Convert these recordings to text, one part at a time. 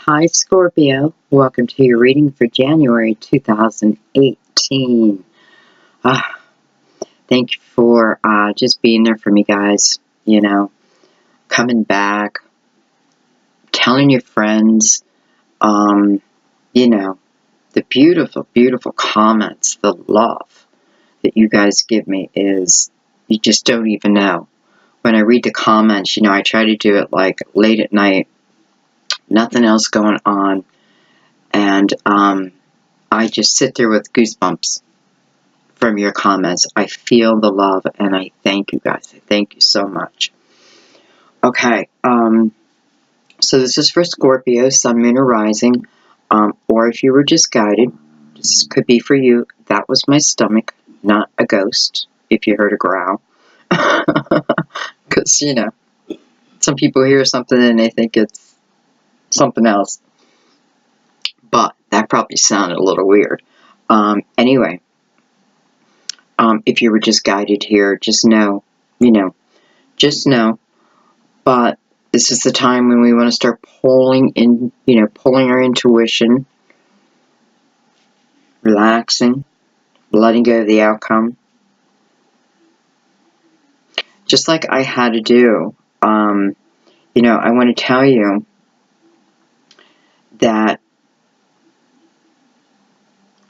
Hi, Scorpio. Welcome to your reading for January 2018. Ah, thank you for just being there for me, guys. Coming back, telling your friends, um, the beautiful, beautiful comments, the love that you guys give me is, you just don't even know. When I read the comments, I try to do it like late at night, nothing else going on. And I just sit there with goosebumps from your comments. I feel the love, and I thank you guys. I thank you so much. Okay, so this is for Scorpio, Sun, Moon, or Rising, or if you were just guided, this could be for you. That was my stomach, not a ghost, if you heard a growl. Because, some people hear something and they think it's something else. But that probably sounded a little weird. Anyway, if you were just guided here, just know, just know. But this is the time when we want to start pulling our intuition, relaxing, letting go of the outcome. Just like I had to do, I want to tell you that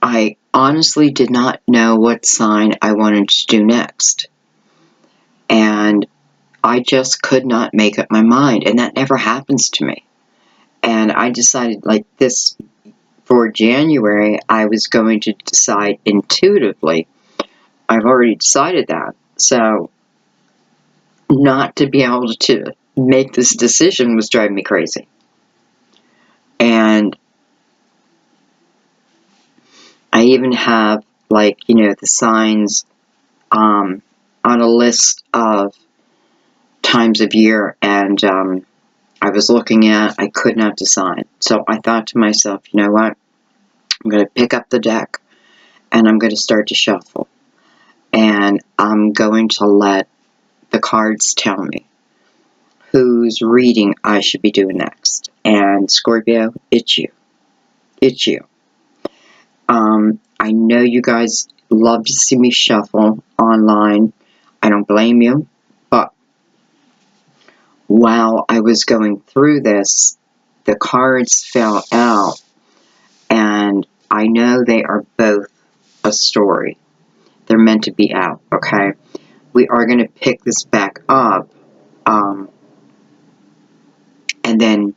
I honestly did not know what sign I wanted to do next. And I just could not make up my mind, and that never happens to me. And I decided, like, this for January, I was going to decide intuitively. I've already decided that. So not to be able to make this decision was driving me crazy. And I even have, like, the signs on a list of times of year, and I was looking at, I could not decide. So I thought to myself, you know what? I'm going to pick up the deck, and I'm going to start to shuffle. And I'm going to let the cards tell me whose reading I should be doing next. And Scorpio, it's you. It's you. I know you guys love to see me shuffle online. I don't blame you. But while I was going through this, the cards fell out. And I know they are both a story. They're meant to be out, okay? We are going to pick this back up. And then,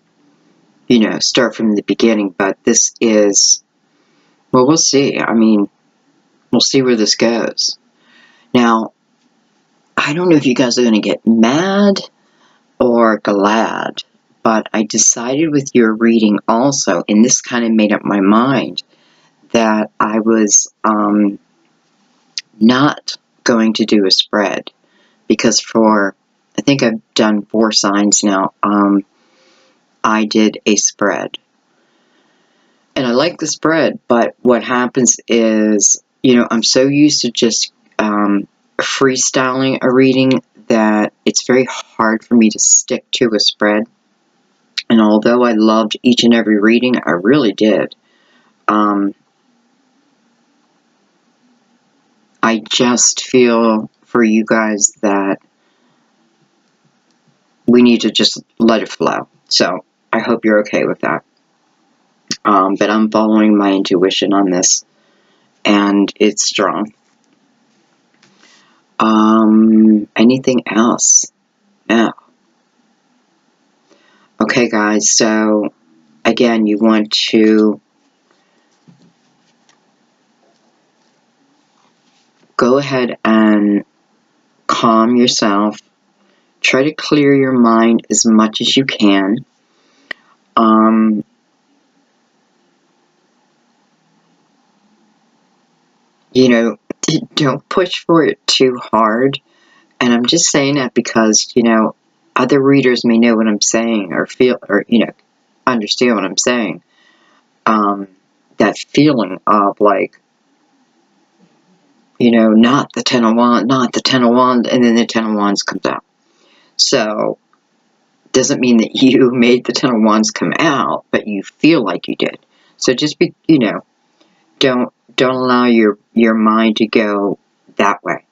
start from the beginning. But this is, well, we'll see. I mean, we'll see where this goes. Now, I don't know if you guys are going to get mad or glad, but I decided with your reading also, and this kind of made up my mind, that I was not going to do a spread. Because I think I've done 4 signs now, I did a spread. And I like the spread, but what happens is, I'm so used to just freestyling a reading that it's very hard for me to stick to a spread. And although I loved each and every reading, I really did, I just feel for you guys that we need to just let it flow. So I hope you're okay with that. But I'm following my intuition on this, and it's strong. Anything else? No. Okay, guys, so again, you want to go ahead and calm yourself. Try to clear your mind as much as you can. Don't push for it too hard. And I'm just saying that because, other readers may know what I'm saying or feel, or, understand what I'm saying. That feeling of, like, not the 10 of Wands, not the 10 of Wands, and then the 10 of Wands comes out. So Doesn't mean that you made the Ten of Wands come out, but you feel like you did. So just be, don't allow your mind to go that way.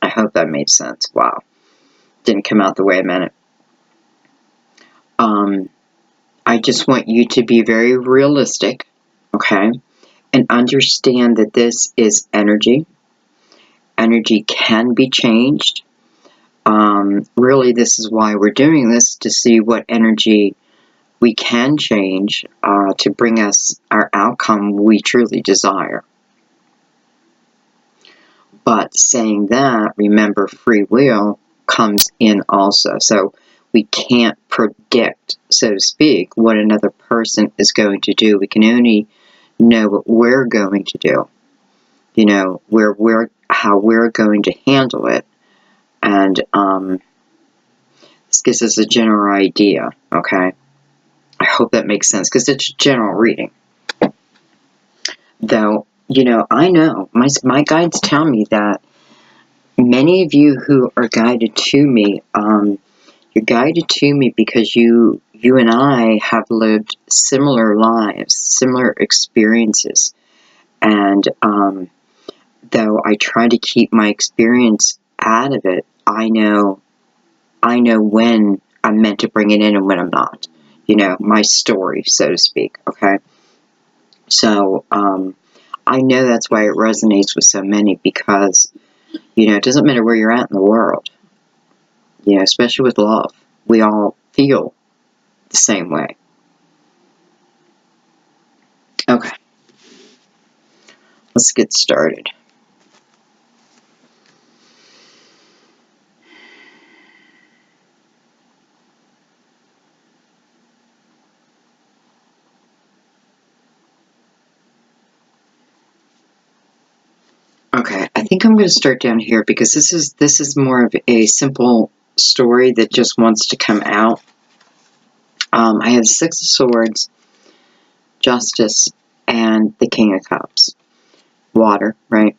I hope that made sense. Wow. Didn't come out the way I meant it. I just want you to be very realistic, okay? And understand that this is energy. Energy can be changed. Really, this is why we're doing this, to see what energy we can change to bring us our outcome we truly desire. But saying that, remember, free will comes in also. So we can't predict, so to speak, what another person is going to do. We can only know what we're going to do. How we're going to handle it. And this gives us a general idea, okay? I hope that makes sense, because it's a general reading. Though, I know, my guides tell me that many of you who are guided to me, you're guided to me because you and I have lived similar lives, similar experiences. And though I try to keep my experience out of it, I know when I'm meant to bring it in and when I'm not. My story, so to speak, okay? So, I know that's why it resonates with so many, because, it doesn't matter where you're at in the world, especially with love. We all feel the same way. Okay. Let's get started. Okay, I think I'm going to start down here, because this is more of a simple story that just wants to come out. I have Six of Swords, Justice, and the King of Cups. Water, right?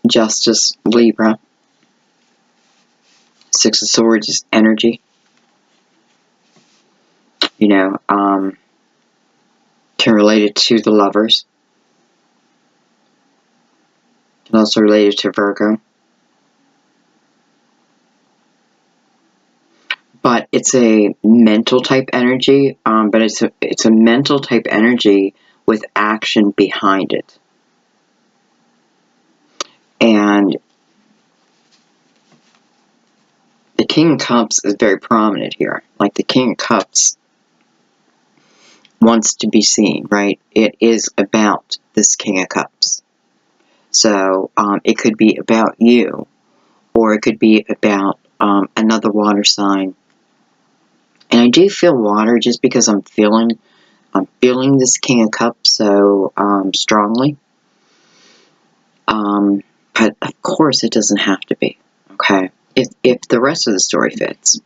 Justice, Libra. Six of Swords is energy. Can relate it to the Lovers. Can also relate it to Virgo. But it's a mental type energy, but it's a mental type energy with action behind it. And the King of Cups is very prominent here. Like, the King of Cups wants to be seen, right? It is about this King of Cups. So it could be about you, or it could be about another water sign. And I do feel water, just because I'm feeling this King of Cups so strongly. But of course it doesn't have to be, okay? If the rest of the story fits.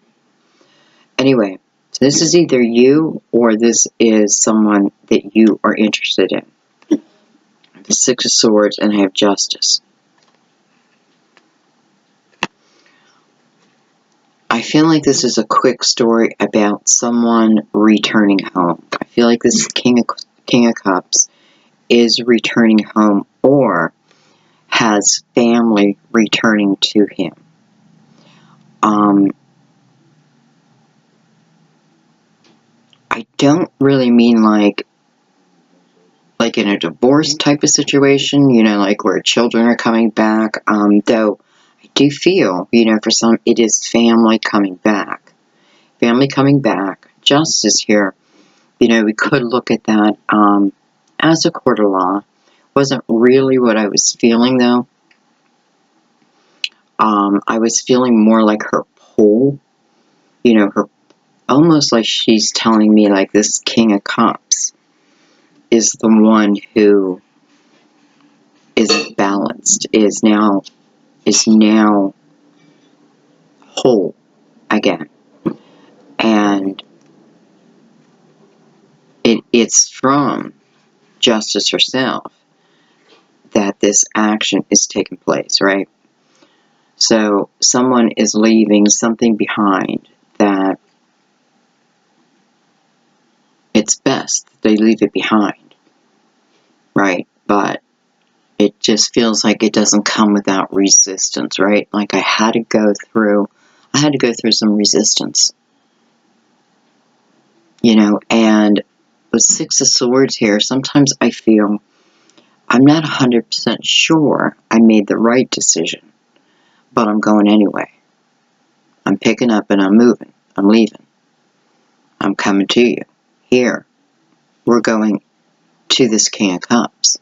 Anyway, so this is either you, or this is someone that you are interested in. I have the Six of Swords, and I have Justice. I feel like this is a quick story about someone returning home. I feel like this King of Cups is returning home, or has family returning to him. I don't really mean like in a divorce type of situation, like where children are coming back, though I do feel, for some, it is family coming back. Family coming back. Justice here, we could look at that as a court of law. Wasn't really what I was feeling, though. I was feeling more like her pull, her, almost like she's telling me, like, this King of Cups is the one who is balanced, is now whole again. And it's from Justice herself that this action is taking place, right? So someone is leaving something behind it's best that they leave it behind, right? But it just feels like it doesn't come without resistance, right? Like I had to go through some resistance, you know. And with Six of Swords here, sometimes I feel I'm not 100% sure I made the right decision, but I'm going anyway. I'm picking up and I'm moving. I'm leaving. I'm coming to you. Here, we're going to this King of Cups.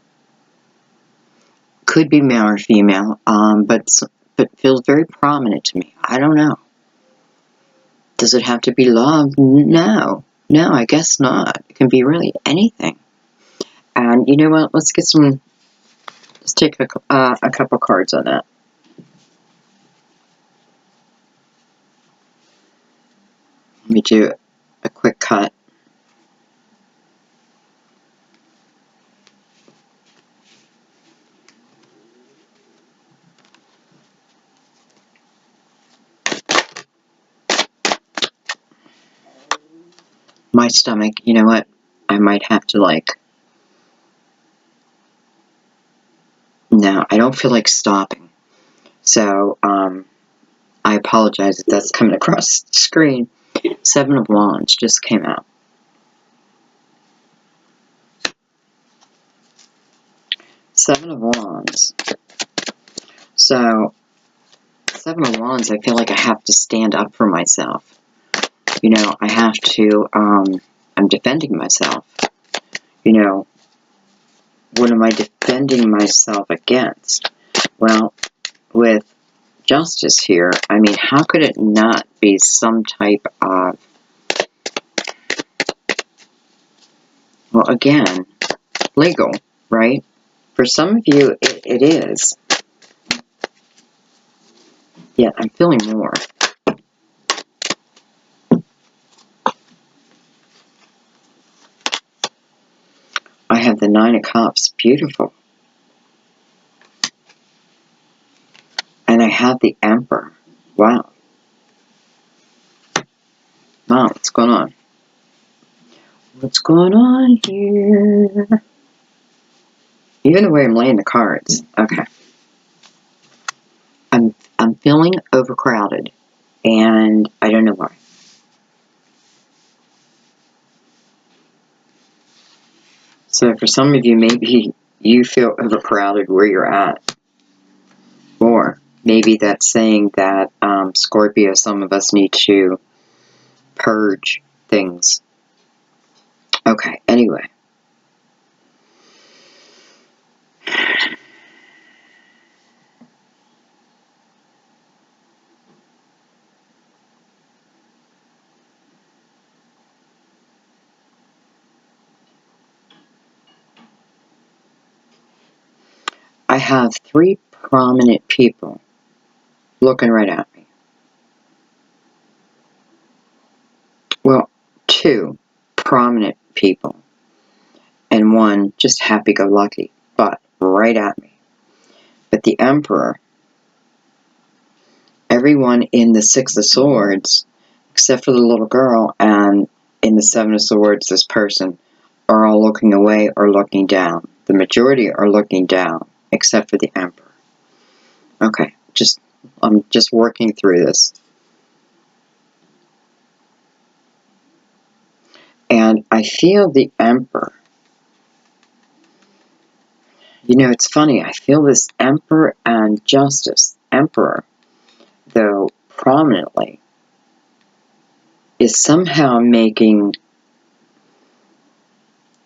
Could be male or female, but feels very prominent to me. I don't know. Does it have to be love? No. No, I guess not. It can be really anything. And you know what? Let's take a couple cards on that. Let me do a quick cut. My stomach, you know what? I might have to no, I don't feel like stopping. So, I apologize if that's coming across the screen. Seven of Wands just came out. Seven of Wands. So, Seven of Wands, I feel like I have to stand up for myself. You know, I have to, I'm defending myself. You know, what am I defending myself against? Well, with Justice here, I mean, how could it not be some type of, well, again, legal, right? For some of you, it is. Yet, I'm feeling more. I have the Nine of Cups, beautiful. And I have the Emperor. Wow. Wow, what's going on? What's going on here? Even the way I'm laying the cards. Okay. I'm feeling overcrowded. And I don't know why. So for some of you, maybe you feel overcrowded where you're at. Or maybe that's saying that, Scorpio, some of us need to purge things. Okay, anyway. I have three prominent people looking right at me. Well, two prominent people. And one just happy-go-lucky, but right at me. But the Emperor, everyone in the Six of Swords, except for the little girl, and in the Seven of Swords, this person, are all looking away or looking down. The majority are looking down, except for the Emperor. Okay, I'm just working through this. And I feel the Emperor. You know, it's funny, I feel this Emperor and Justice. Emperor, though prominently, is somehow making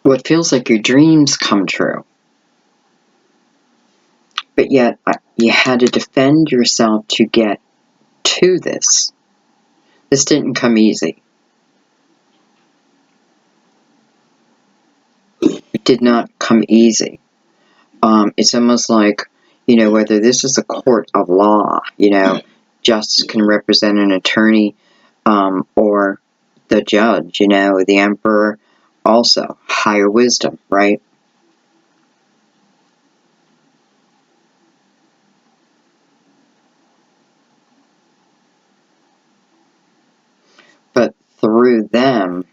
what feels like your dreams come true. But yet, you had to defend yourself to get to this. This didn't come easy. It did not come easy. It's almost like, you know, whether this is a court of law, you know, justice can represent an attorney, or the judge, you know, the Emperor, also higher wisdom, right? But through them,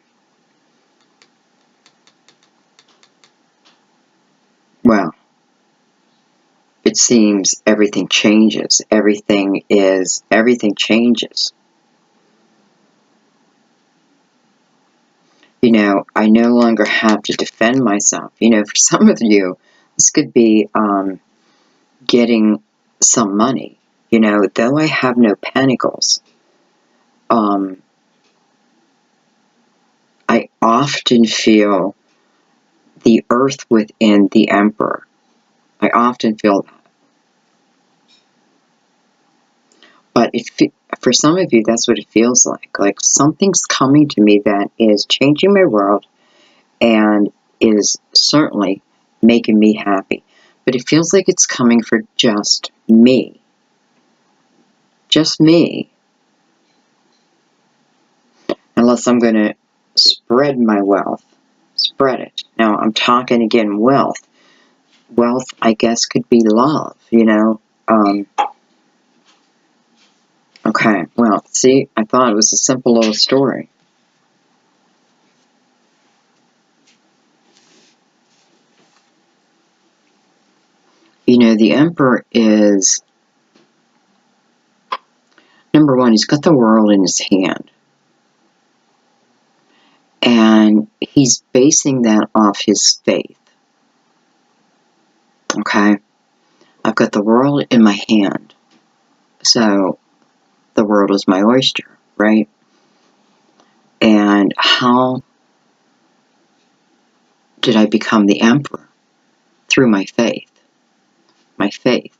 seems everything changes. Everything changes. You know, I no longer have to defend myself. You know, for some of you, this could be getting some money. You know, though I have no pentacles, I often feel the earth within the emperor. I often feel that. But for some of you, that's what it feels like. Like something's coming to me that is changing my world and is certainly making me happy. But it feels like it's coming for just me. Just me. Unless I'm going to spread my wealth. Spread it. Now, I'm talking again wealth. Wealth, I guess, could be love, you know. Okay, well, see, I thought it was a simple little story. You know, the emperor is, number one, he's got the world in his hand. And he's basing that off his faith. Okay? I've got the world in my hand. So, the world is my oyster, right? And how did I become the emperor? Through my faith. My faith.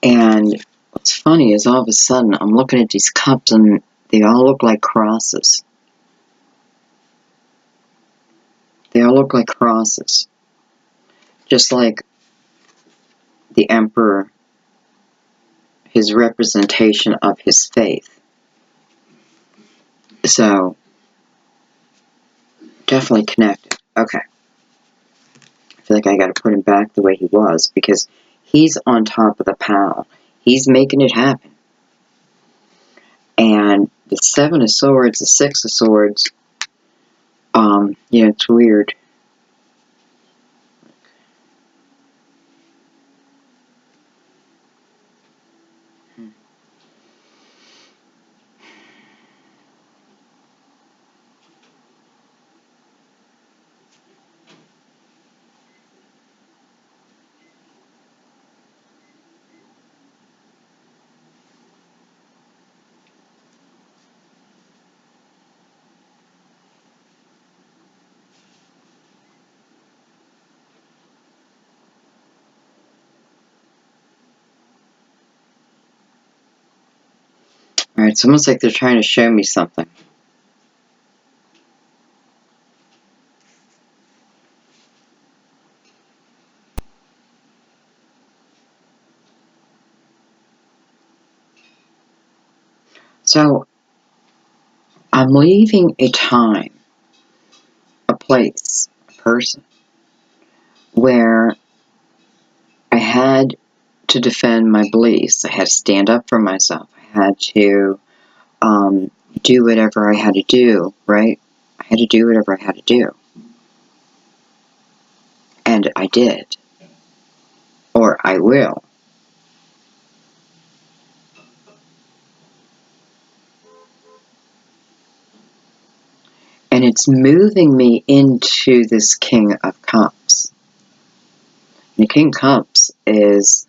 And what's funny is all of a sudden I'm looking at these cups and they all look like crosses. They all look like crosses. Just like the emperor, his representation of his faith. So, definitely connected. Okay. I feel like I got to put him back the way he was because he's on top of the pile. He's making it happen. And the Seven of Swords, the Six of Swords, it's weird. Alright, it's almost like they're trying to show me something. So, I'm leaving a time, a place, a person, where I had to defend my beliefs. I had to stand up for myself. I had to do whatever I had to do, right? I had to do whatever I had to do. And I did. Or I will. And it's moving me into this King of Cups. The King of Cups is,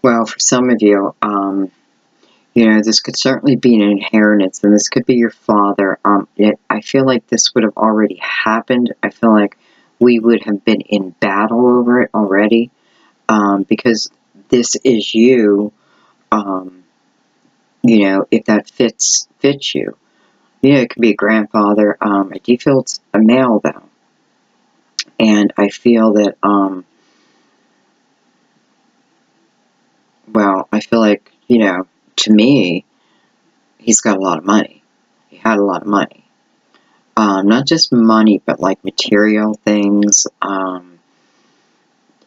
well, for some of you, this could certainly be an inheritance, and this could be your father. I feel like this would have already happened. I feel like we would have been in battle over it already, because this is you, if that fits you. It could be a grandfather. I do feel it's a male, though. And I feel that, well, I feel like, you know, to me, he's got a lot of money. He had a lot of money. Not just money, but like material things,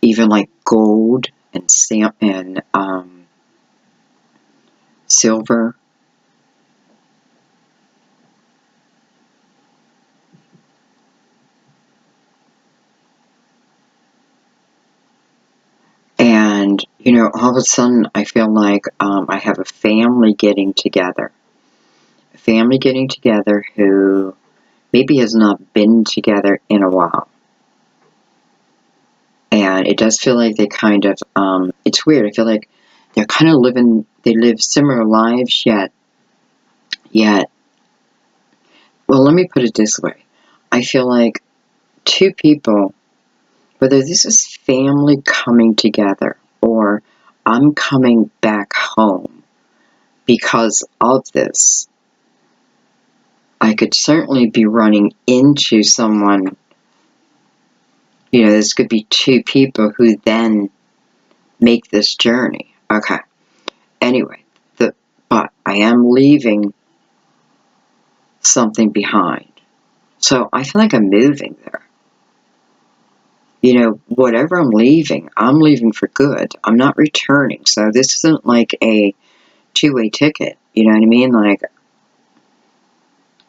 even like gold and silver. And, you know, all of a sudden I feel like I have a family getting together. A family getting together who maybe has not been together in a while. And it does feel like they kind of, it's weird. I feel like they're kind of they live similar lives, yet, well, let me put it this way. I feel like two people, whether this is family coming together or I'm coming back home because of this, I could certainly be running into someone, you know, this could be two people who then make this journey. Okay. Anyway, but I am leaving something behind. So I feel like I'm moving there. You know, whatever I'm leaving for good. I'm not returning. So this isn't like a two-way ticket. You know what I mean? Like,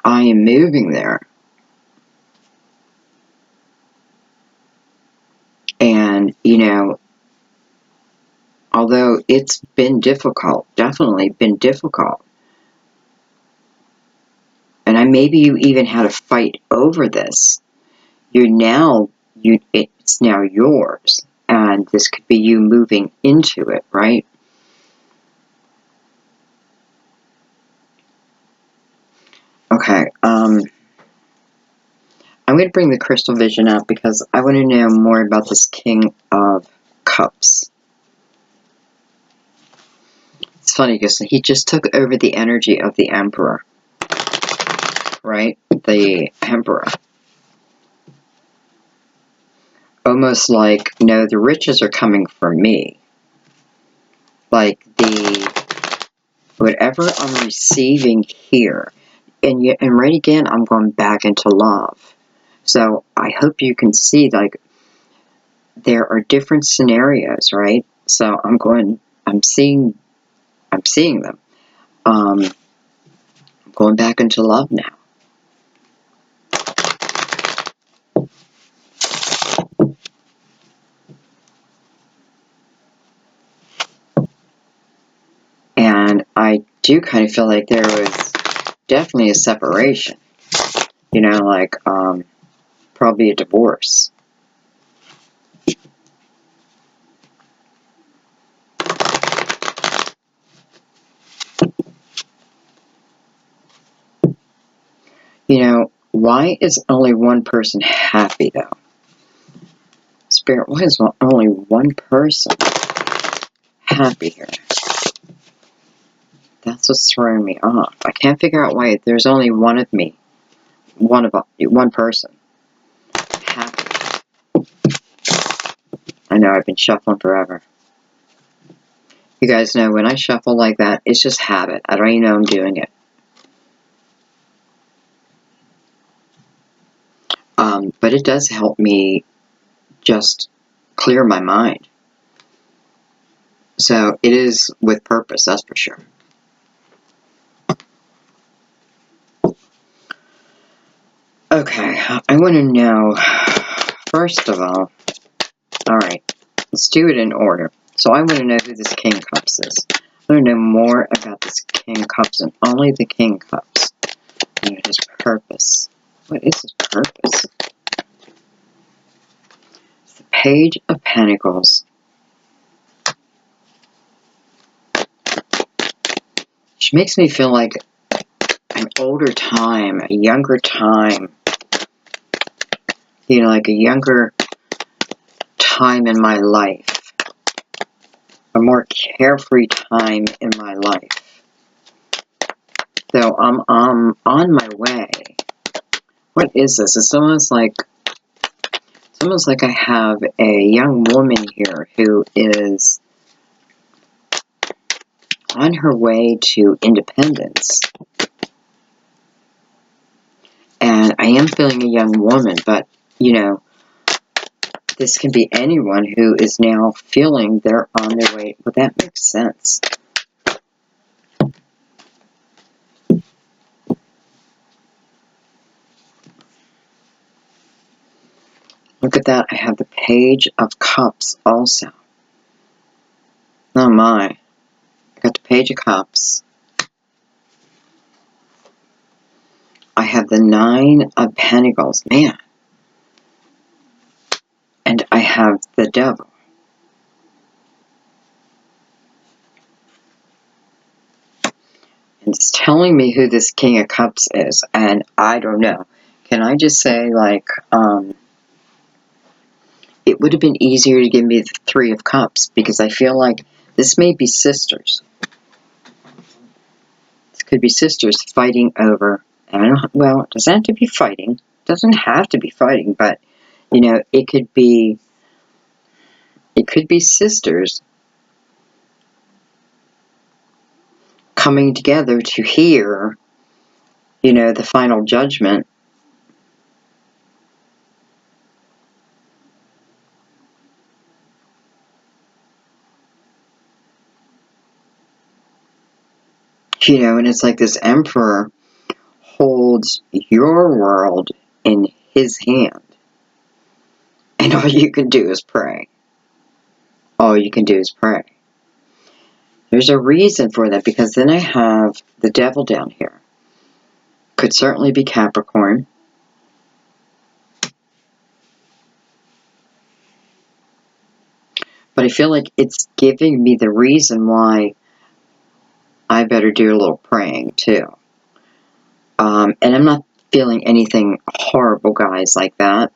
I am moving there. And, you know, although it's been difficult, definitely been difficult, and maybe you even had a fight over this, it's now yours, and this could be you moving into it, right? Okay, I'm going to bring the crystal vision up because I want to know more about this King of Cups. It's funny because he just took over the energy of the Emperor, right? The Emperor. Almost like, no, the riches are coming from me. Like, whatever I'm receiving here, and right again, I'm going back into love. So I hope you can see, like, there are different scenarios, right? So I'm seeing them. I'm going back into love now. And I do kind of feel like there was definitely a separation, you know, like, probably a divorce. You know, why is only one person happy, though? Spirit, why is only one person happy here? That's what's throwing me off. I can't figure out why there's only one of me. One person happy. I know, I've been shuffling forever. You guys know when I shuffle like that, it's just habit. I don't even know I'm doing it. But it does help me just clear my mind. So it is with purpose, that's for sure. Okay, I want to know, first of all, alright, let's do it in order. So I want to know who this King Cups is. I want to know more about this King Cups and only the King Cups. And his purpose. What is his purpose? It's the Page of Pentacles. Which makes me feel like an older time, a younger time. You know, like a younger time in my life. A more carefree time in my life. So I'm on my way. What is this? It's almost like almost like I have a young woman here who is on her way to independence. And I am feeling a young woman, but, you know, this can be anyone who is now feeling they're on their way. Well, that makes sense. Look at that. I have the Page of Cups also. Oh my. I got the Page of Cups. I have the Nine of Pentacles. Man. And I have the Devil. It's telling me who this King of Cups is, and I don't know. Can I just say, like, it would have been easier to give me the Three of Cups, because I feel like this may be sisters. This could be sisters fighting over, and I don't, well, it doesn't have to be fighting. It doesn't have to be fighting, but, you know, it could be sisters coming together to hear, you know, the final judgment. You know, and it's like this Emperor holds your world in his hand. And all you can do is pray. All you can do is pray. There's a reason for that, because then I have the Devil down here. Could certainly be Capricorn. But I feel like it's giving me the reason why I better do a little praying too. And I'm not feeling anything horrible, guys, like that.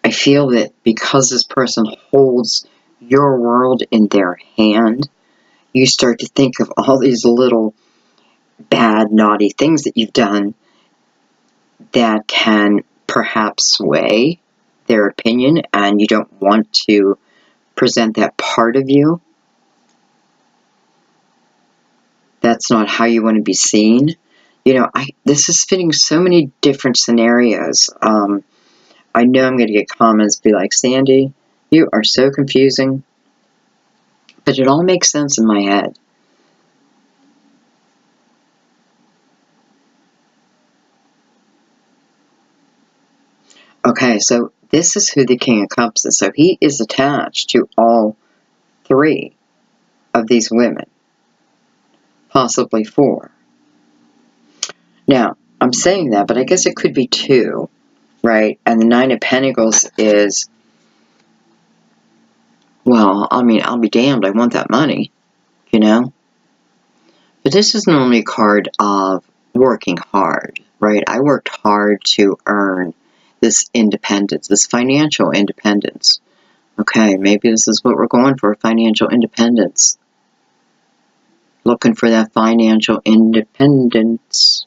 I feel that because this person holds your world in their hand, you start to think of all these little bad, naughty things that you've done that can perhaps sway their opinion, and you don't want to present that part of you. That's not how you want to be seen. You know, this is fitting so many different scenarios. I know I'm going to get comments be like, Sandy, you are so confusing. But it all makes sense in my head. Okay, so this is who the King of Cups is. So he is attached to all three of these women. Possibly four. Now, I'm saying that, but I guess it could be two, right? And the Nine of Pentacles is, well, I mean, I'll be damned, I want that money, you know? But this is normally a card of working hard, right? I worked hard to earn this independence, this financial independence. Okay, maybe this is what we're going for, financial independence. Looking for that financial independence.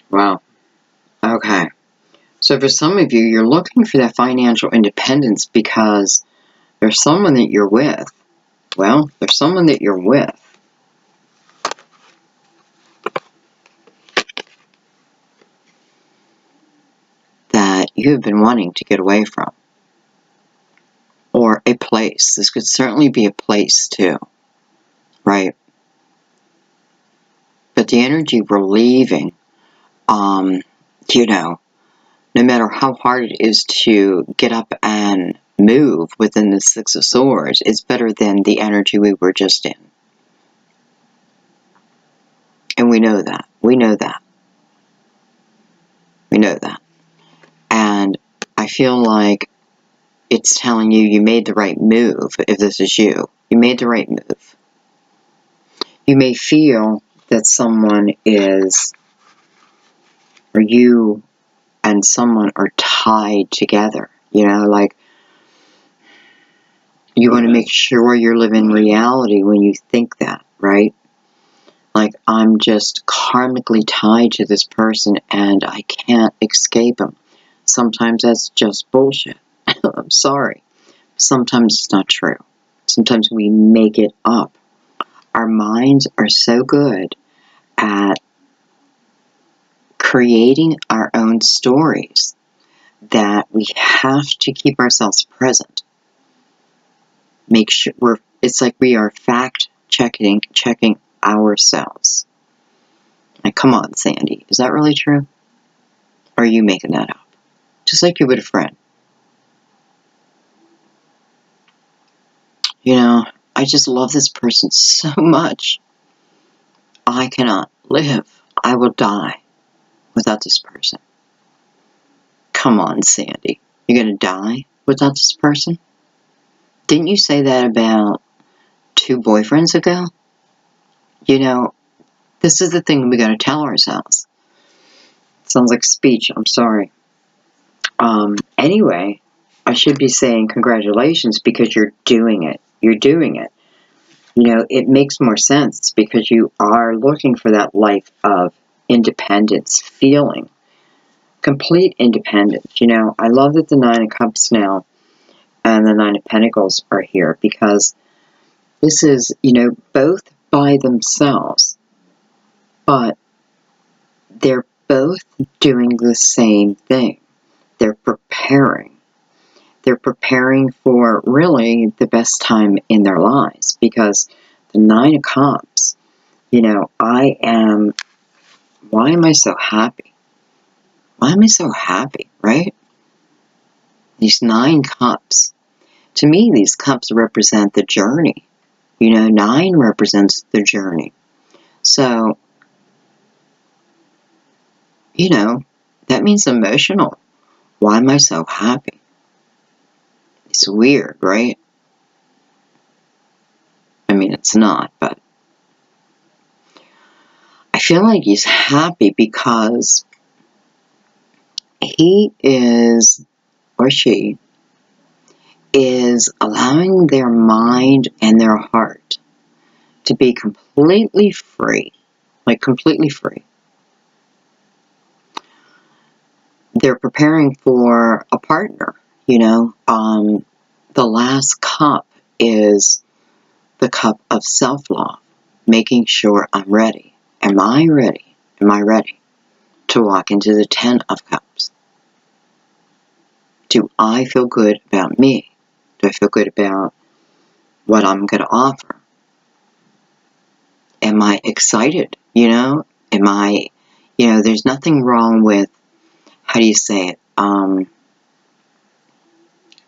Wow. Okay. So for some of you, you're looking for that financial independence because there's someone that you're with. Well, there's someone that you're with that you have been wanting to get away from. Or a place. This could certainly be a place too. Right? But the energy we're leaving, you know, no matter how hard it is to get up and move within the Six of Swords, it's better than the energy we were just in. And we know that. We know that. We know that. And I feel like it's telling you you made the right move if this is you. You made the right move. You may feel that someone is or you and someone are tied together. You know, like, you want to make sure you're living reality when you think that, right? Like, I'm just karmically tied to this person and I can't escape them. Sometimes that's just bullshit. I'm sorry. Sometimes it's not true. Sometimes we make it up. Our minds are so good at creating our own stories that we have to keep ourselves present. Make sure it's like we are fact checking ourselves. Like, come on, Sandy, is that really true? Or are you making that up? Just like you would a friend. You know, I just love this person so much. I cannot live. I will die without this person. Come on, Sandy. You're going to die without this person? Didn't you say that about 2 boyfriends ago? You know, this is the thing we got to tell ourselves. Sounds like speech. I'm sorry. Anyway, I should be saying congratulations because you're doing it. You're doing it. You know, it makes more sense because you are looking for that life of independence, feeling complete independence. You know, I love that the 9 of Cups now and the 9 of Pentacles are here because this is, you know, both by themselves, but they're both doing the same thing. They're preparing. They're preparing for really the best time in their lives because the 9 of Cups, you know, why am I so happy? Why am I so happy, right? These 9 cups. To me, these cups represent the journey. You know, 9 represents the journey. So, you know, that means emotional. Why am I so happy? It's weird, right? I mean, it's not, but I feel like he's happy because he is, or she, is allowing their mind and their heart to be completely free. Like, completely free. They're preparing for a partner, you know. The last cup is the cup of self-love, making sure I'm ready. Am I ready? Am I ready to walk into the 10 of Cups? Do I feel good about me? Do I feel good about what I'm going to offer? Am I excited? You know, am I, you know, there's nothing wrong with, how do you say it,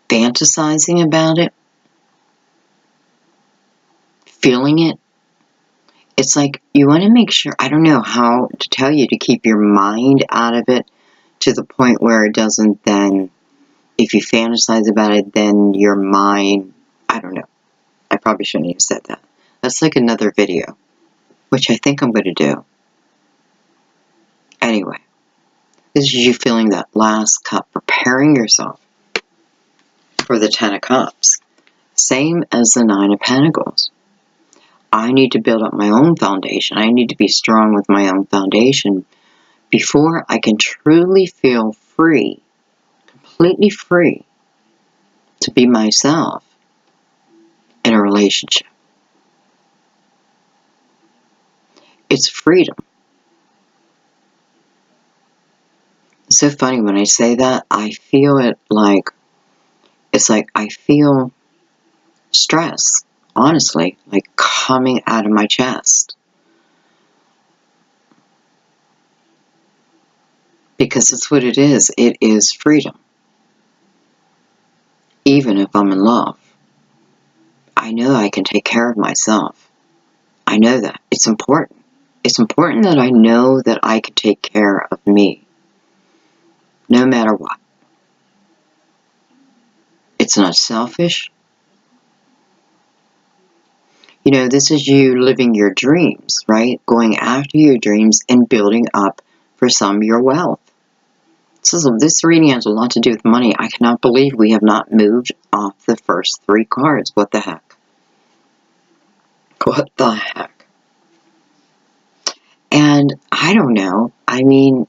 fantasizing about it, feeling it. It's like you want to make sure, I don't know how to tell you to keep your mind out of it to the point where it doesn't then, if you fantasize about it, then your mind, I don't know. I probably shouldn't have said that. That's like another video, which I think I'm going to do. Anyway, this is you feeling that last cup, preparing yourself for the 10 of Cups. Same as the 9 of Pentacles. I need to build up my own foundation. I need to be strong with my own foundation before I can truly feel free, completely free, to be myself in a relationship. It's freedom. It's so funny when I say that, I feel it like, it's like I feel stress, honestly, like coming out of my chest. Because it's what it is. It is freedom. Even if I'm in love, I know I can take care of myself. I know that. It's important. It's important that I know that I can take care of me, no matter what. It's not selfish. You know, this is you living your dreams, right? Going after your dreams and building up For some, your wealth. This reading has a lot to do with money. I cannot believe we have not moved off the first 3 cards. What the heck? What the heck? And I don't know. I mean,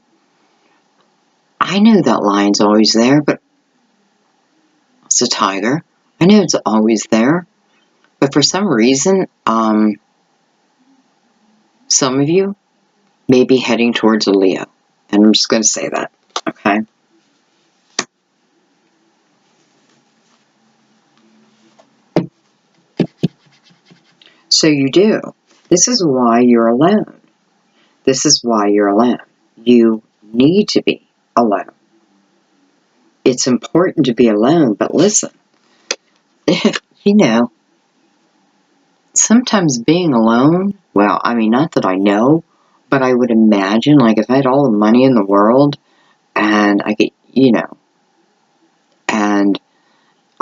I know that line's always there, but it's a tiger. I know it's always there. But for some reason, some of you may be heading towards a Leo. And I'm just going to say that, okay? So you do. This is why you're alone. This is why you're alone. You need to be alone. It's important to be alone, but listen, you know, sometimes being alone, well, I mean, not that I know, but I would imagine, like, if I had all the money in the world, and I could, you know, and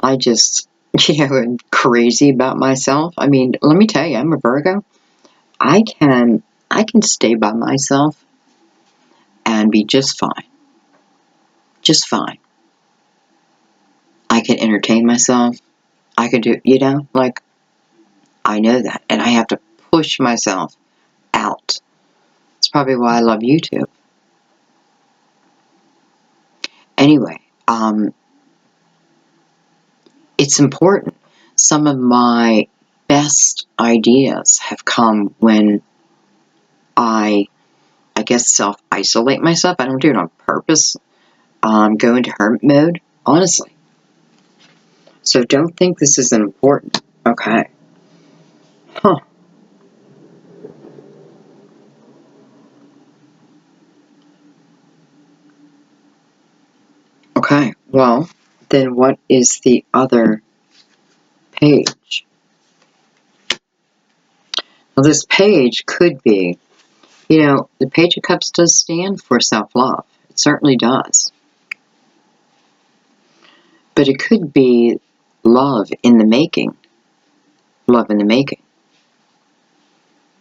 I just, am crazy about myself. I mean, let me tell you, I'm a Virgo. I can stay by myself and be just fine. Just fine. I can entertain myself. I could do, like, I know that. And I have to push myself out. It's probably why I love YouTube. Anyway, it's important. Some of my best ideas have come when I guess, self-isolate myself. I don't do it on purpose. Go into hermit mode, honestly. So don't think this isn't important. Okay. Huh. Okay, well, then what is the other page? Well, this page could be, the Page of Cups does stand for self-love. It certainly does. But it could be love in the making. Love in the making.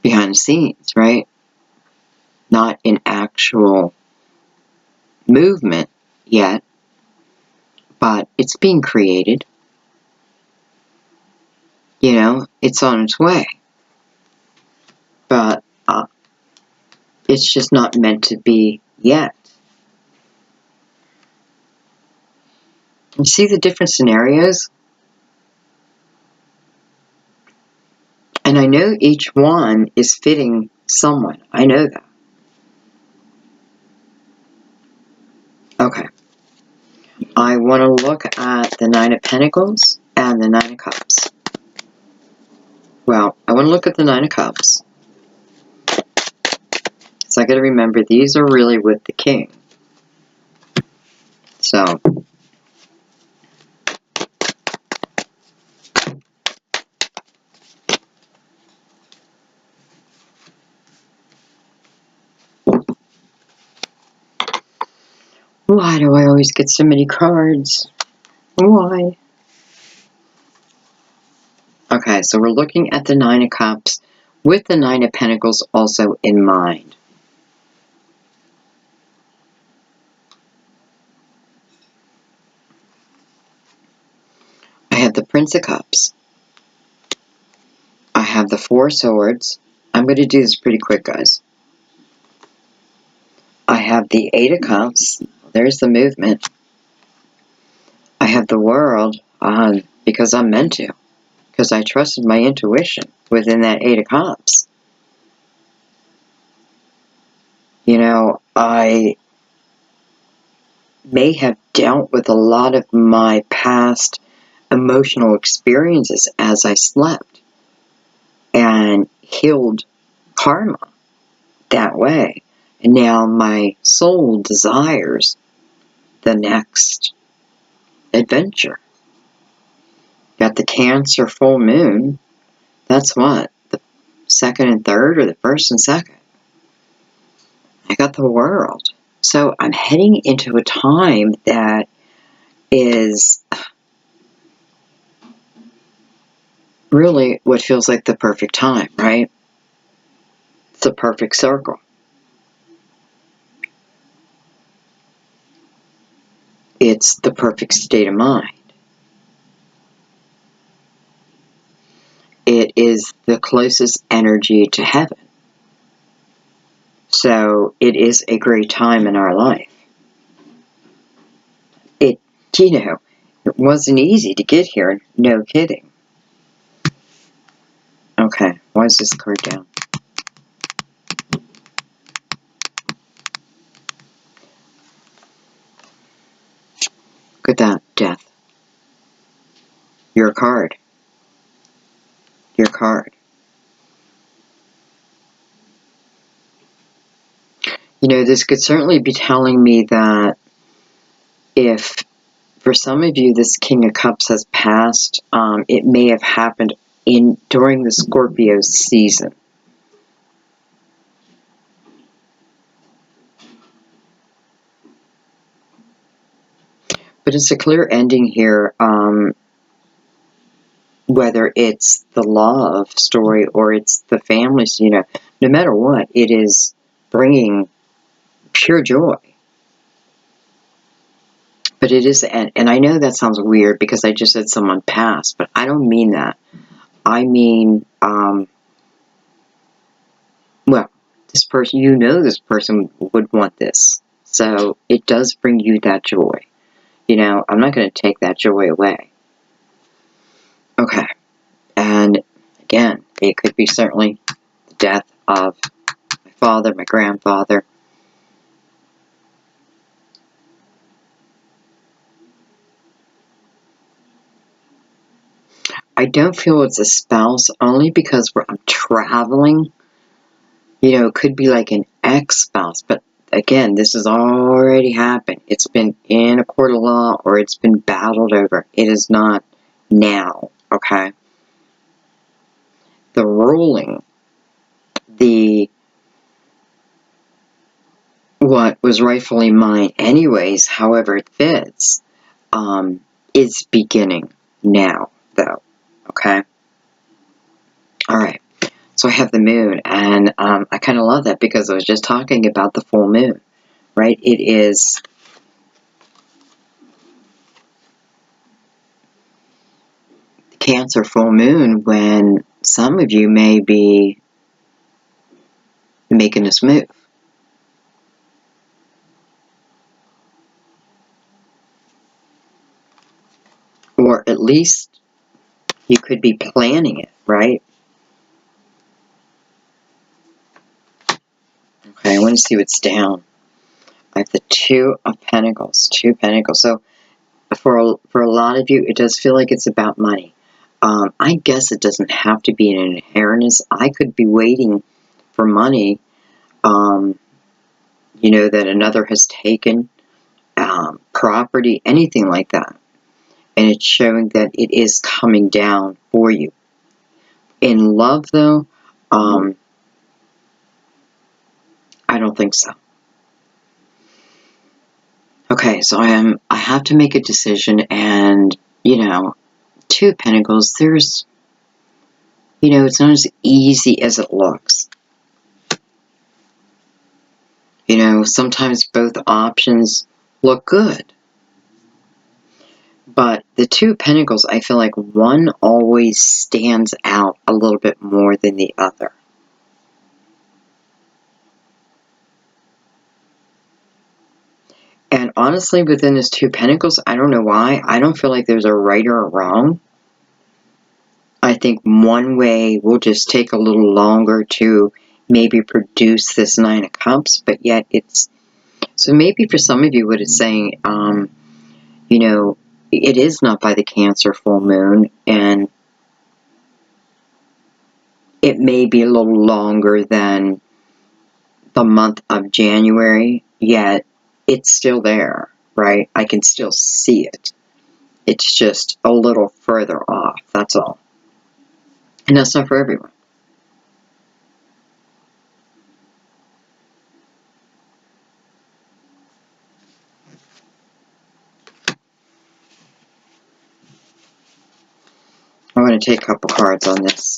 Behind the scenes, right? Not in actual movement yet, but it's being created. It's on its way. But it's just not meant to be yet. You see the different scenarios? And I know each one is fitting someone. I know that. Okay. I want to look at the Nine of Pentacles and the Nine of Cups. Well, I want to look at the Nine of Cups. So I got to remember these are really with the King. So why do I always get so many cards? Why? Okay, so we're looking at the Nine of Cups with the Nine of Pentacles also in mind. I have the Prince of Cups. I have the Four Swords. I'm going to do this pretty quick, guys. I have the Eight of Cups. There's the movement. I have the World because I'm meant to. Because I trusted my intuition within that Eight of Cups. I may have dealt with a lot of my past emotional experiences as I slept and healed karma that way. And now my soul desires the next adventure. Got the Cancer full moon. That's what? The second and third, or the first and second? I got the World. So I'm heading into a time that is really what feels like the perfect time, right? It's the perfect circle. It's the perfect state of mind. It is the closest energy to heaven. So it is a great time in our life. It, it wasn't easy to get here, no kidding. Okay, why is this card down? Look at that, death. Your card. Your card. This could certainly be telling me that if, for some of you, this King of Cups has passed, it may have happened during the Scorpio season. But it's a clear ending here, whether it's the love story or it's the families, no matter what, it is bringing pure joy. But it is, and I know that sounds weird because I just said someone passed, but I don't mean that. I mean, well, this person, this person would want this. So it does bring you that joy. I'm not going to take that joy away. Okay. And again, it could be certainly the death of my father, my grandfather. I don't feel it's a spouse only because I'm traveling. It could be like an ex-spouse, but again, this has already happened. It's been in a court of law or it's been battled over. It is not now, okay? The ruling, what was rightfully mine anyways, however it fits, is beginning now, though, okay? All right. So I have the moon, and I kind of love that because I was just talking about the full moon, right? It is the Cancer full moon when some of you may be making this move. Or at least you could be planning it, right? Okay, I want to see what's down. I have the Two of Pentacles. So for a lot of you, it does feel like it's about money. I guess it doesn't have to be an inheritance. I could be waiting for money, that another has taken, property, anything like that. And it's showing that it is coming down for you. In love, though, I don't think so. Okay, so I have to make a decision, and, Two of Pentacles, there's, it's not as easy as it looks. Sometimes both options look good. But the Two of Pentacles, I feel like one always stands out a little bit more than the other. And honestly, within this Two of Pentacles, I don't know why. I don't feel like there's a right or a wrong. I think one way will just take a little longer to maybe produce this Nine of Cups, but yet it's... So maybe for some of you, what it's saying, it is not by the Cancer full moon, and it may be a little longer than the month of January, yet it's still there, right? I can still see it. It's just a little further off, that's all. And that's not for everyone. I'm going to take a couple cards on this.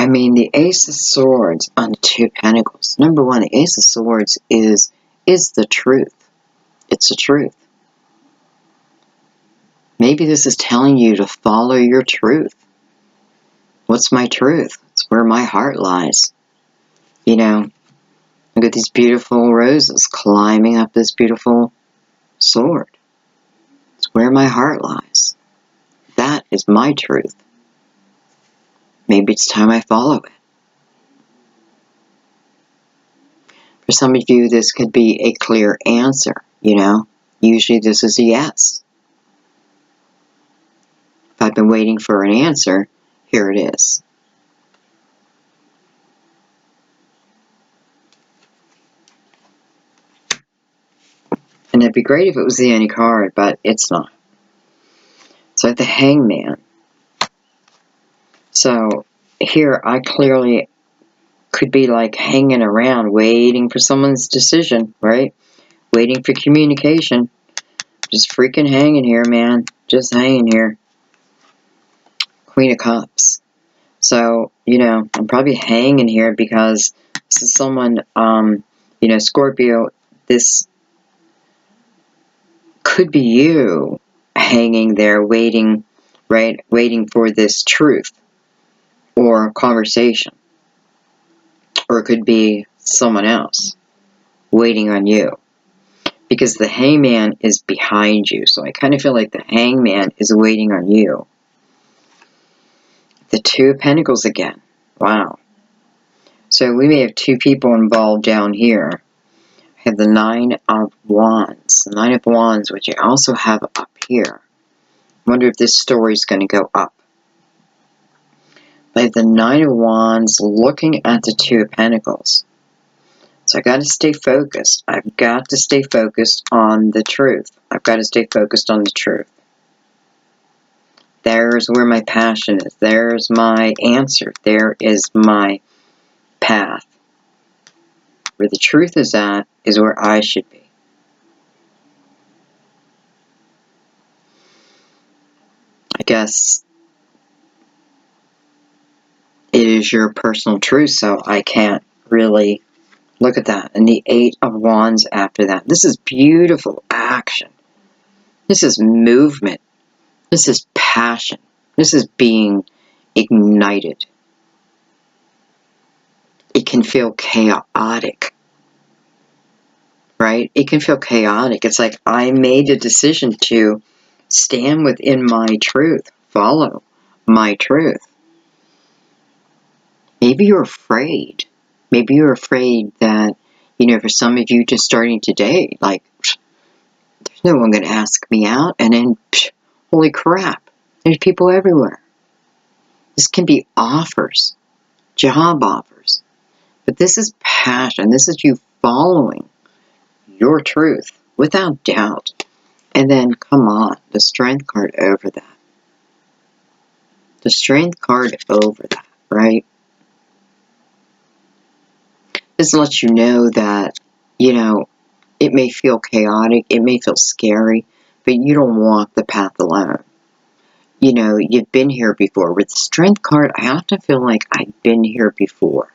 I mean, the Ace of Swords on the Two of Pentacles. Number one, the Ace of Swords is the truth. It's the truth. Maybe this is telling you to follow your truth. What's my truth? It's where my heart lies. You know, look at these beautiful roses climbing up this beautiful sword. It's where my heart lies. That is my truth. Maybe it's time I follow it. For some of you, this could be a clear answer, you know. Usually this is a yes. If I've been waiting for an answer, here it is. And it'd be great if it was the any card, but it's not. So the Hangman. So here I clearly could be like hanging around waiting for someone's decision, right? Waiting for communication. Just freaking hanging here, man. Just hanging here. Queen of Cups. So, you know, I'm probably hanging here because this is someone, you know, Scorpio, this could be you hanging there waiting, right? Waiting for this truth or conversation. Or it could be someone else waiting on you. Because the Hangman is behind you. So I kind of feel like the Hangman is waiting on you. The Two of Pentacles again. Wow. So we may have two people involved down here. I have the Nine of Wands. The Nine of Wands, which I also have up here. I wonder if this story is going to go up. I have the Nine of Wands looking at the Two of Pentacles. So I got to stay focused. I've got to stay focused on the truth. I've got to stay focused on the truth. There's where my passion is. There's my answer. There is my path. Where the truth is at is where I should be. I guess it is your personal truth, so I can't really look at that. And the Eight of Wands after that. This is beautiful action. This is movement. This is passion. This is being ignited. It can feel chaotic, right? It can feel chaotic. It's like I made a decision to stand within my truth, follow my truth. Maybe you're afraid. Maybe you're afraid that, you know, for some of you just starting today, like, there's no one going to ask me out, and then, holy crap, there's people everywhere. This can be offers, job offers. But this is passion. This is you following your truth without doubt. And then, come on, the Strength card over that. The Strength card over that, right? This lets you know that, you know, it may feel chaotic, it may feel scary, but you don't walk the path alone. You know, you've been here before. With the Strength card, I often feel like I've been here before.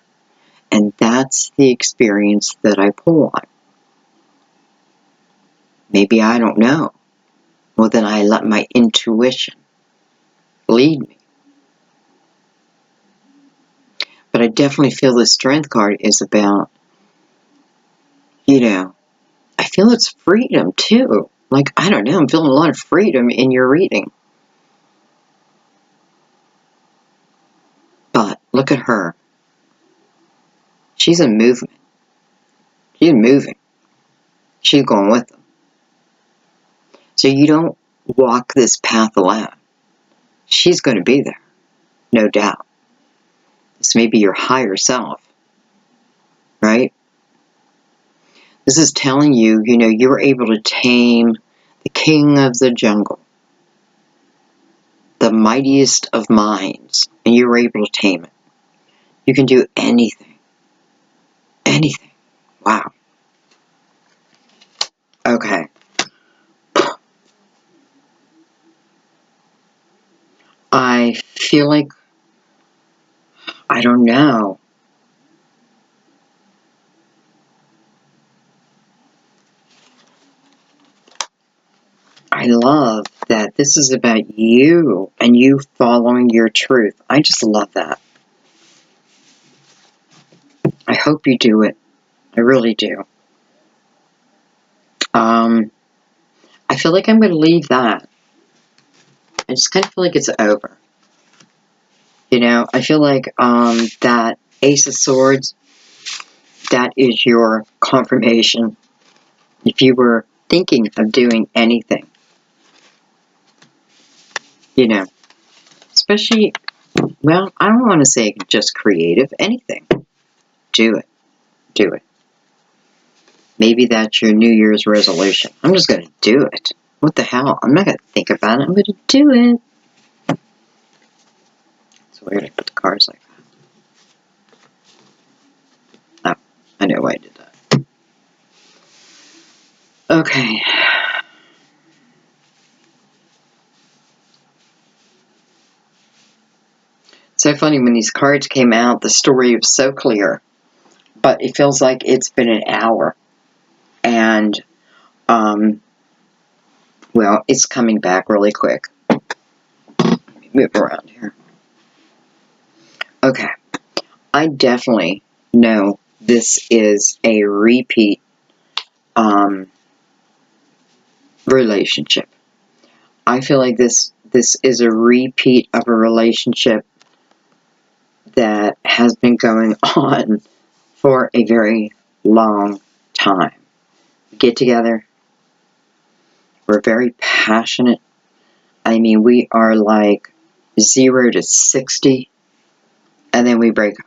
And that's the experience that I pull on. Maybe I don't know. Well, then I let my intuition lead me. But I definitely feel the Strength card is about, you know, I feel it's freedom too. Like, I don't know, I'm feeling a lot of freedom in your reading. But look at her. She's in movement. She's moving. She's going with them. So you don't walk this path alone. She's going to be there, no doubt. This may be your higher self, right? This is telling you, you know, you were able to tame the king of the jungle, the mightiest of minds, and you were able to tame it. You can do anything. Anything. Wow. Okay. I feel like I don't know. I love that this is about you and you following your truth. I just love that. I hope you do it. I really do. I feel like I'm going to leave that. I just kind of feel like it's over. You know, I feel like that Ace of Swords, that is your confirmation. If you were thinking of doing anything, you know, especially, well, I don't want to say just creative, anything. Do it. Do it. Maybe that's your New Year's resolution. I'm just going to do it. What the hell? I'm not going to think about it. I'm going to do it. It's weird I put the cards like that. Oh, I know why I did that. Okay. So funny, when these cards came out, the story was so clear. But it feels like it's been an hour. And, well, it's coming back really quick. Let me move around here. Okay. I definitely know this is a repeat relationship. I feel like this is a repeat of a relationship that has been going on for a very long time. We get together. We're very passionate. I mean, we are like 0 to 60, and then we break up.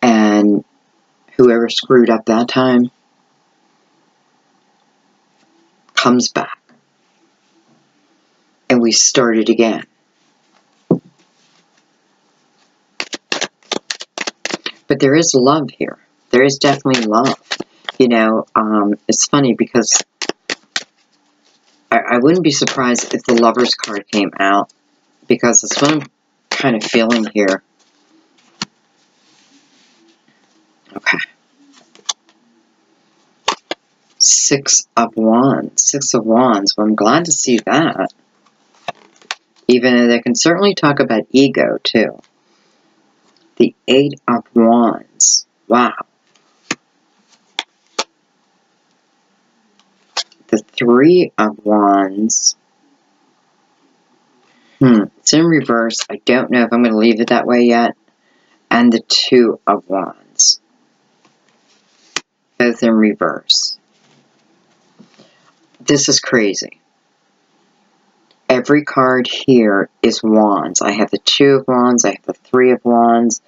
And whoever screwed up that time comes back. And we start it again. But there is love here. There is definitely love. You know, it's funny because I wouldn't be surprised if the Lover's card came out, because that's what I'm kind of feeling here. Okay. 6 of Wands. 6 of Wands. Well, I'm glad to see that. Even though they can certainly talk about ego, too. The 8 of Wands. Wow. The 3 of Wands. It's in reverse. I don't know if I'm going to leave it that way yet. And the 2 of Wands. Both in reverse. This is crazy. Every card here is Wands. I have the 2 of Wands. I have the 3 of Wands.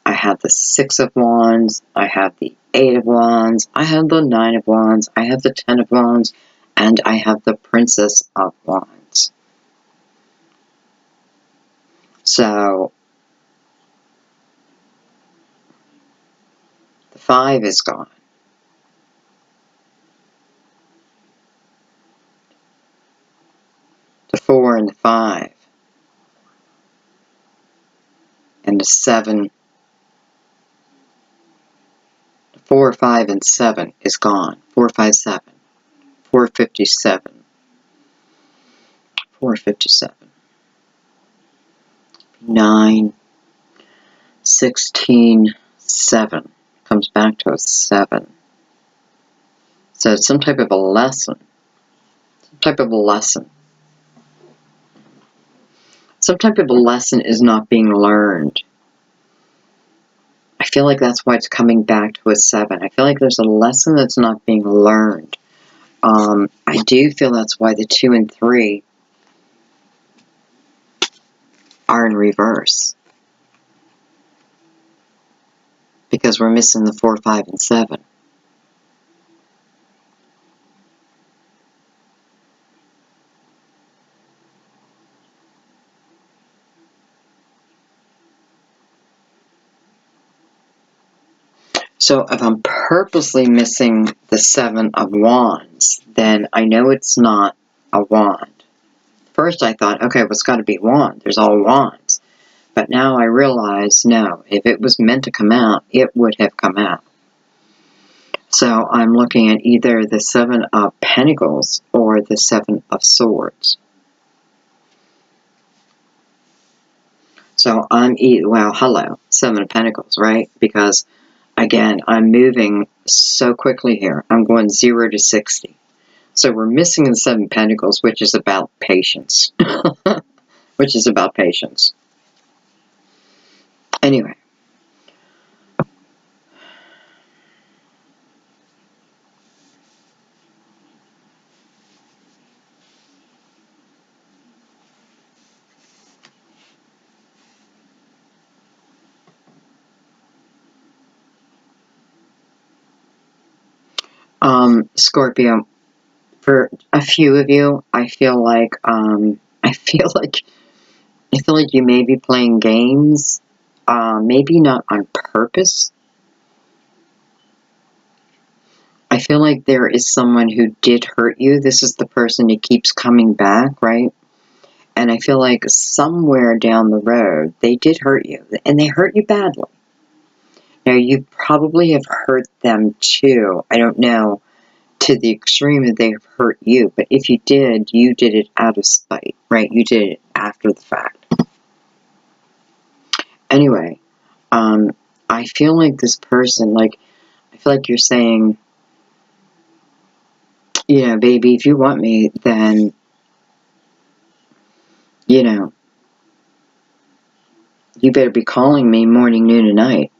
I have the 6 of Wands. I have the 8 of Wands. I have the 9 of Wands. I have the 10 of Wands. And I have the Princess of Wands. So, the 5 is gone. The 4 and the 5. And the 7. The 4, 5, and 7 is gone. 4, 5, 7. 457. 457. 9. 16. 7. Comes back to a 7. So it's some type of a lesson. Some type of a lesson. Some type of a lesson is not being learned. I feel like that's why it's coming back to a 7. I feel like there's a lesson that's not being learned. I do feel that's why the 2 and 3 are in reverse. Because we're missing the 4, 5, and 7. So if I'm purposely missing the 7 of Wands, then I know it's not a wand. first I thought, okay, well, it's got to be wand. There's all wands. But now I realize, no, if it was meant to come out, it would have come out. So I'm looking at either the Seven of Pentacles or the Seven of Swords. So well, hello, Seven of Pentacles, right? Because, again, I'm moving so quickly here. I'm going 0 to 60. So we're missing the Seven of Pentacles, which is about patience. Which is about patience. Anyway. Scorpio, for a few of you, I feel like you may be playing games, maybe not on purpose. I feel like there is someone who did hurt you. This is the person who keeps coming back, right? And I feel like somewhere down the road, they did hurt you, and they hurt you badly. Now, you probably have hurt them too. I don't know, to the extreme that they have hurt you. But if you did it out of spite, right? You did it after the fact. Anyway, I feel like this person, I feel like you're saying, baby, if you want me, then, you better be calling me morning, noon, and night.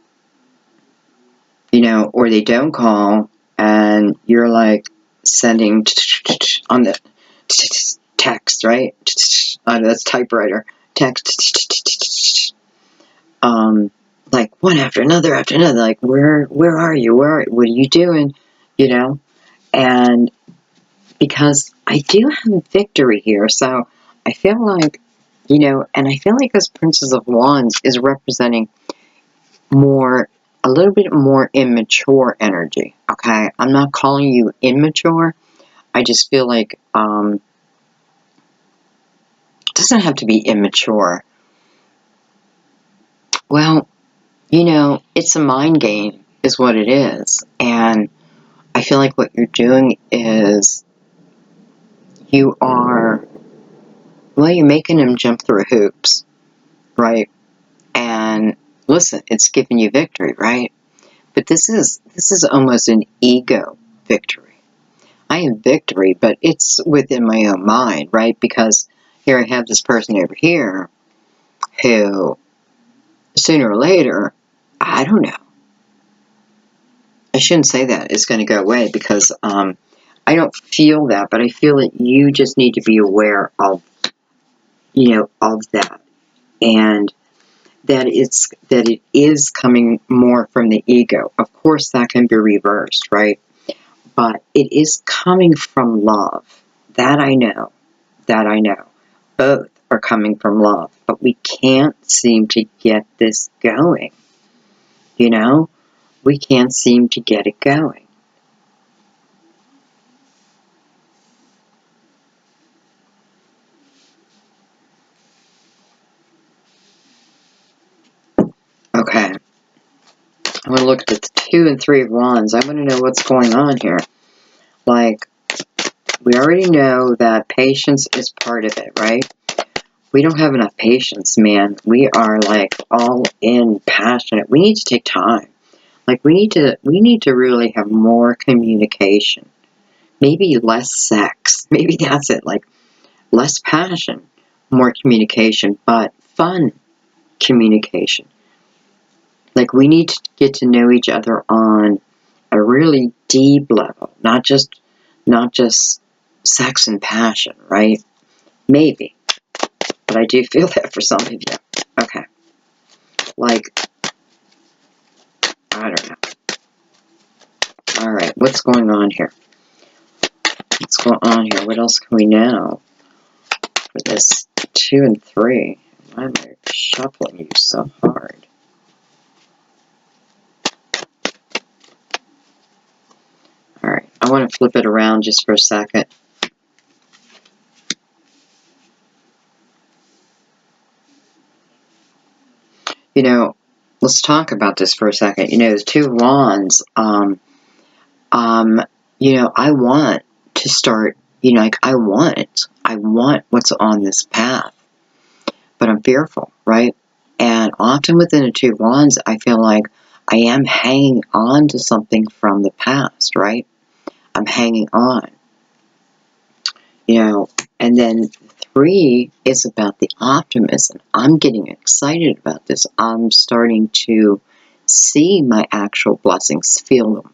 Or they don't call, and you're sending on the text, right? That's typewriter. Text. One after another, where are you? What are you doing? And because I do have a victory here, so I feel like, and I feel like this Princess of Wands is representing a little bit more immature energy, okay? I'm not calling you immature. I just feel like, it doesn't have to be immature. Well, it's a mind game, is what it is. And I feel like what you're doing is you're making him jump through hoops, right? And listen, it's giving you victory, right? But this is almost an ego victory. I have victory, but it's within my own mind, right? Because here I have this person over here who, sooner or later, I don't know. I shouldn't say that. It's going to go away because I don't feel that, but I feel that you just need to be aware of, of that. And that it is coming more from the ego. Of course, that can be reversed, right? But it is coming from love. That I know. Both are coming from love, but we can't seem to get this going. We can't seem to get it going. Okay. I'm going to look at the 2 and 3 of Wands. I want to know what's going on here. We already know that patience is part of it, right? We don't have enough patience, man. We are all in passionate. We need to take time. We need to really have more communication. Maybe less sex. Maybe that's it. Less passion, more communication, but fun communication. We need to get to know each other on a really deep level, not just sex and passion, right? Maybe. But I do feel that for some of you. Okay. I don't know. Alright, what's going on here? What's going on here? What else can we know for this 2 and 3? Why am I shuffling you so hard? Alright, I want to flip it around just for a second. You know, let's talk about this for a second. You know, the Two of Wands, you know, I want to start, you know, like I want what's on this path, but I'm fearful, right? And often within the Two of Wands, I feel like I am hanging on to something from the past, right? I'm hanging on, you know, and then three is about the optimism. I'm getting excited about this. I'm starting to see my actual blessings, feel them.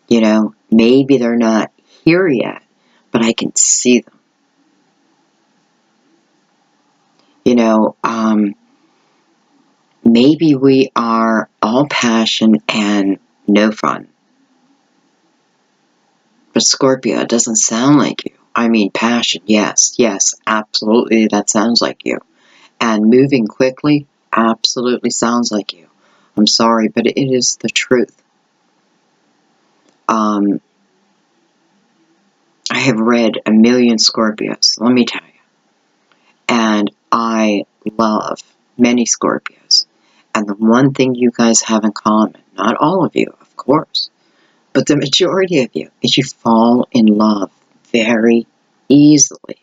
You know, maybe they're not here yet, but I can see them. You know, maybe we are all passion and no fun. But Scorpio, it doesn't sound like you. I mean, passion, yes, yes, absolutely, that sounds like you. And moving quickly, absolutely sounds like you. I'm sorry, but it is the truth. I have read a million Scorpios, let me tell you. And I love many Scorpios. And the one thing you guys have in common, not all of you, of course, but the majority of you, is you fall in love very easily.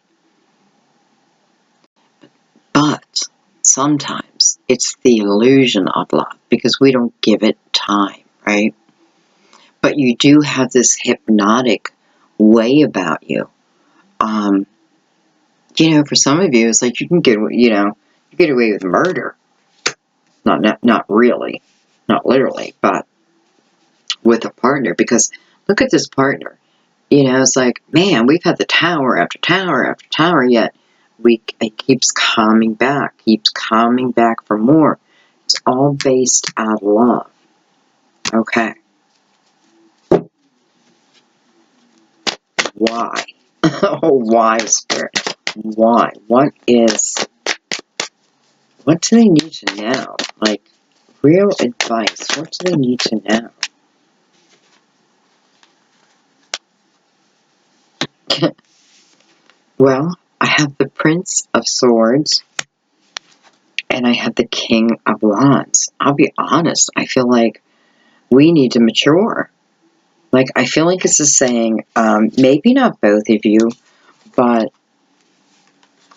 But sometimes it's the illusion of love because we don't give it time, right? But you do have this hypnotic way about you. You know, for some of you, it's like you can get, you know, you get away with murder. Not really, not literally, but with a partner. Because look at this partner. You know, it's like, man, we've had the tower after tower after tower, yet it keeps coming back for more. It's all based out of love. Okay. Why? Oh, why, Spirit? Why? What do they need to know? Like, real advice. What do they need to know? Well, I have the Prince of Swords and I have the King of Wands. I'll be honest, I feel like we need to mature. Like, I feel like this is saying, maybe not both of you, but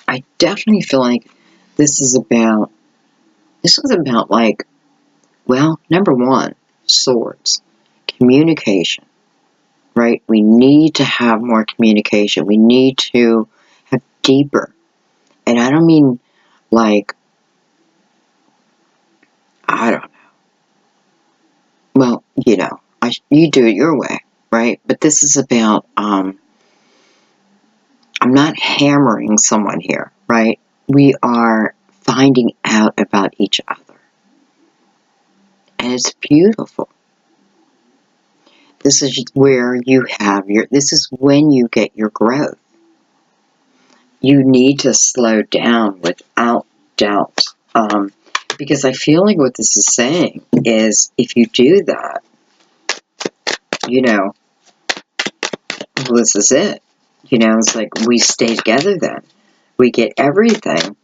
I definitely feel like this was about like, well, number one, swords, communication, right? We need to have more communication. We need to have deeper. And I don't mean like, I don't know. Well, you know, you do it your way, right? But this is about, I'm not hammering someone here, right? We are finding out about each other. And it's beautiful. This is where you have this is when you get your growth. You need to slow down without doubt. Because I feel like what this is saying is if you do that, you know, well, this is it. You know, it's like we stay together then. We get everything,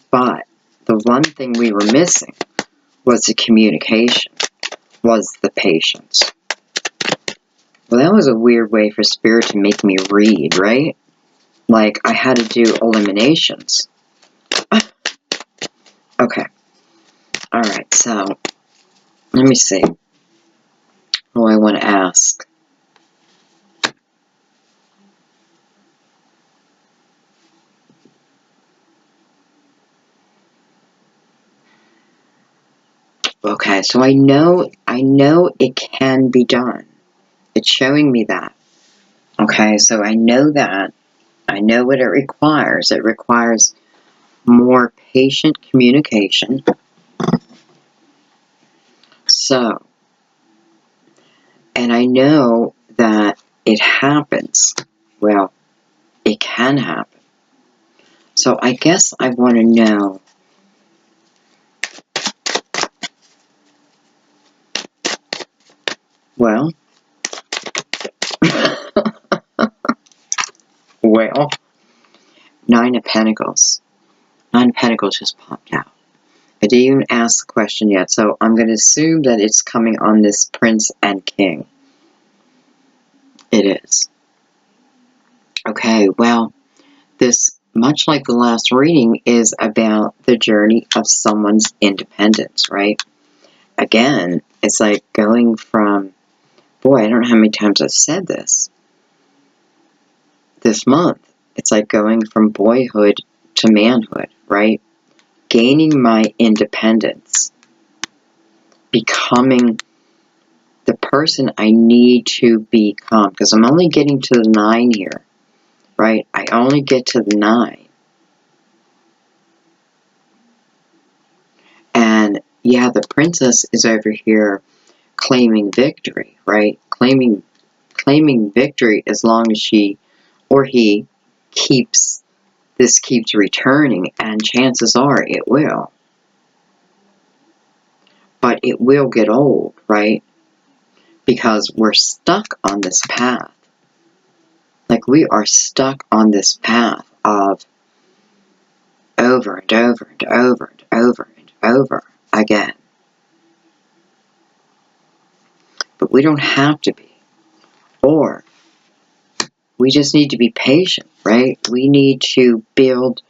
but the one thing we were missing was the communication, was the patience. Well, that was a weird way for Spirit to make me read, right? Like, I had to do eliminations. Okay. Alright, so, let me see. What do I want to ask? Okay, so I know it can be done. It's showing me that. Okay, so I know that. I know what it requires. It requires more patient communication. So, and I know that it happens. Well, it can happen. So I guess I want to know, well, well, Nine of Pentacles. Nine of Pentacles just popped out. I didn't even ask the question yet, so I'm going to assume that it's coming on this Prince and King. It is. Okay, well, this, much like the last reading, is about the journey of someone's independence, right? Again, it's like going from, boy, I don't know how many times I've said this month. It's like going from boyhood to manhood, right? Gaining my independence. Becoming the person I need to become. Because I'm only getting to the 9 here, right? I only get to the 9. And yeah, the princess is over here claiming victory, right? Claiming victory as long as she or he keeps returning, and chances are it will. But it will get old, right? Because we're stuck on this path. Like, we are stuck on this path of over and over and over and over and over again. But we don't have to be. Or we just need to be patient, right? We need to build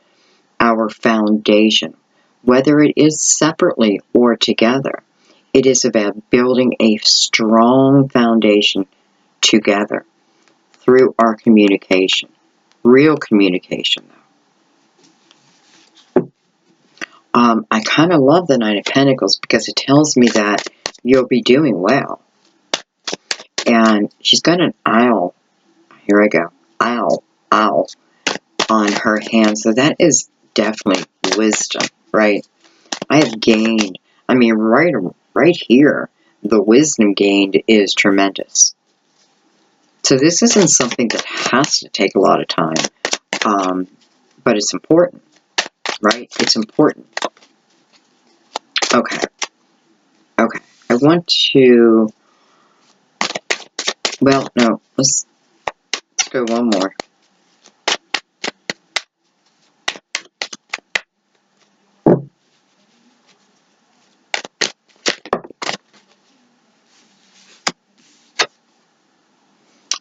our foundation, whether it is separately or together. It is about building a strong foundation together through our communication. Real communication, though. I kind of love the Nine of Pentacles because it tells me that you'll be doing well. And she's got an owl. Here I go. Owl on her hand. So that is definitely wisdom, right? I have gained, I mean, right here, the wisdom gained is tremendous. So this isn't something that has to take a lot of time, but it's important, right? It's important. Okay. I want to, well, no, let's go one more.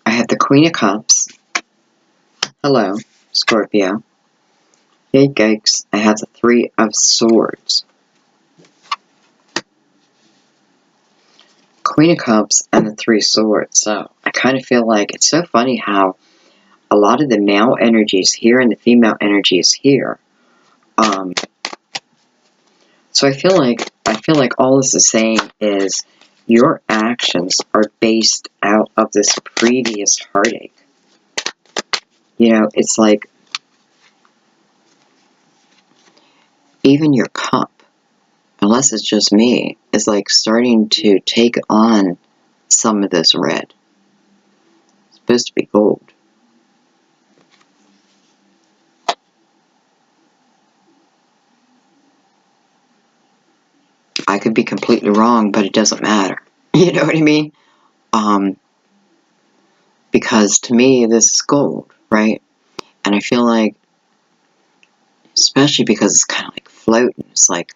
I have the Queen of Cups. Hello, Scorpio. Hey, Yikes. I have the Three of Swords. Queen of Cups and the Three of Swords. So I kind of feel like it's so funny how a lot of the male energy is here and the female energy is here. So I feel like all this is saying is your actions are based out of this previous heartache. You know, it's like even your cup, unless it's just me, is like starting to take on some of this red. It's supposed to be gold. I could be completely wrong, but it doesn't matter. You know what I mean? Because to me, this is gold, right? And I feel like, especially because it's kind of like floating, it's like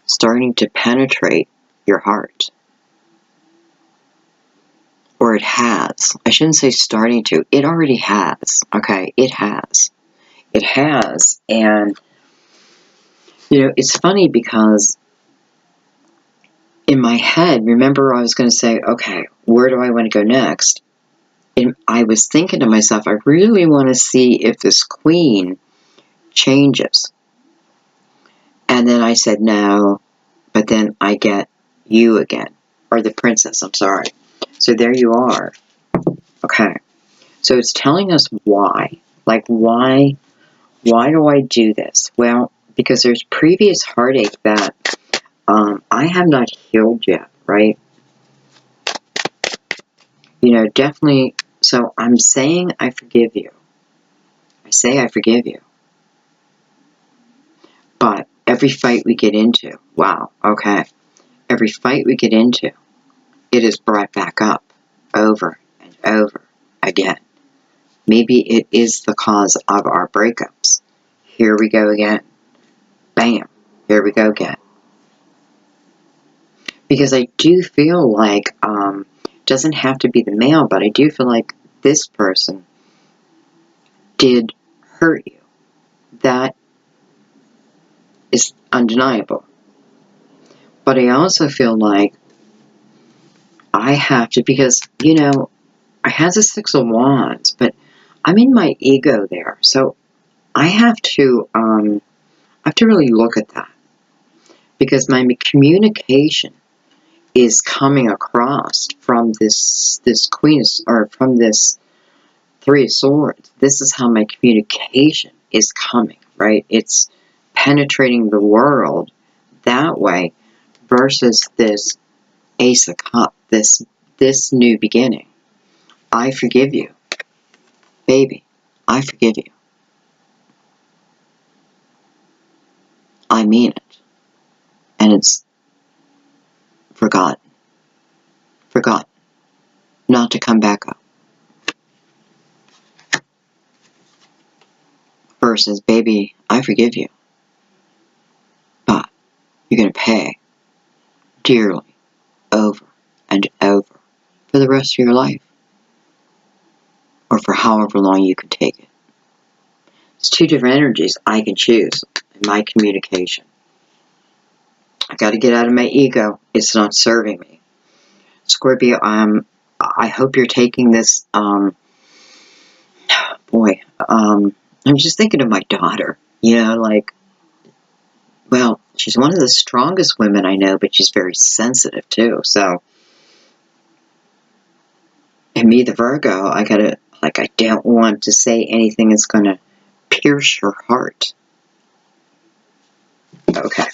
starting to penetrate your heart. Or it has. I shouldn't say starting to. It already has. Okay? It has. It has. And, you know, it's funny because in my head, remember I was going to say, okay, where do I want to go next? And I was thinking to myself, I really want to see if this queen changes. And then I said no, but then I get you again. Or the princess, I'm sorry. So there you are. Okay. So it's telling us why. Like, why do I do this? Well, because there's previous heartache that I have not healed yet, right? You know, definitely. So I'm saying I forgive you. I say I forgive you. But every fight we get into, wow, okay. Every fight we get into, it is brought back up over and over again. Maybe it is the cause of our breakups. Here we go again. Bam. Here we go again. Because I do feel like, it doesn't have to be the male, but I do feel like this person did hurt you. That is undeniable. But I also feel like I have to, because, I have the Six of Wands, but I'm in my ego there. So I have to really look at that. Because my communication is coming across from this Queen, or from this Three of Swords. This is how my communication is coming, right? It's penetrating the world that way versus this Ace of Cups, this new beginning. I forgive you, baby. I forgive you. I mean it. And it's forgotten. Forgotten. Not to come back up. Versus, baby, I forgive you. But you're going to pay dearly over and over for the rest of your life. Or for however long you can take it. It's two different energies I can choose in my communication. I got to get out of my ego. It's not serving me. Scorpio, I hope you're taking this, I'm just thinking of my daughter, well, she's one of the strongest women I know, but she's very sensitive too, so, and me, the Virgo, I don't want to say anything that's gonna pierce her heart. Okay.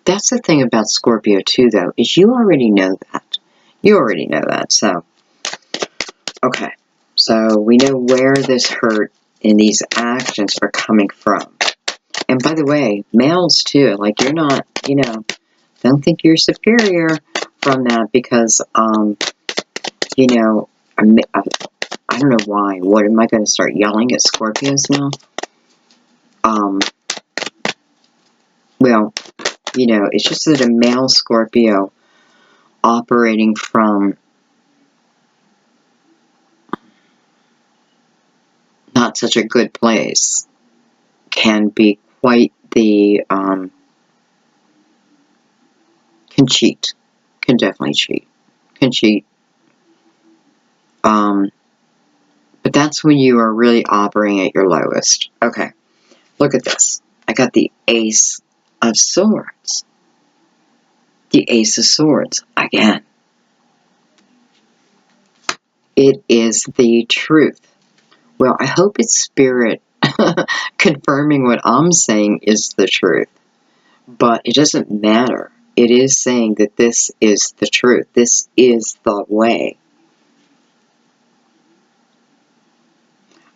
That's the thing about Scorpio too, though, is you already know that. You already know that, so, okay. So, we know where this hurt and these actions are coming from. And by the way, males too, like you're not, don't think you're superior from that because, I don't know why. What, am I going to start yelling at Scorpios now? Well, it's just that a male Scorpio operating from not such a good place can be quite the, can cheat. Can definitely cheat. Can cheat. But that's when you are really operating at your lowest. Okay, look at this. I got the Ace of Swords. The Ace of Swords, again. It is the truth. Well, I hope it's Spirit confirming what I'm saying is the truth. But it doesn't matter. It is saying that this is the truth. This is the way.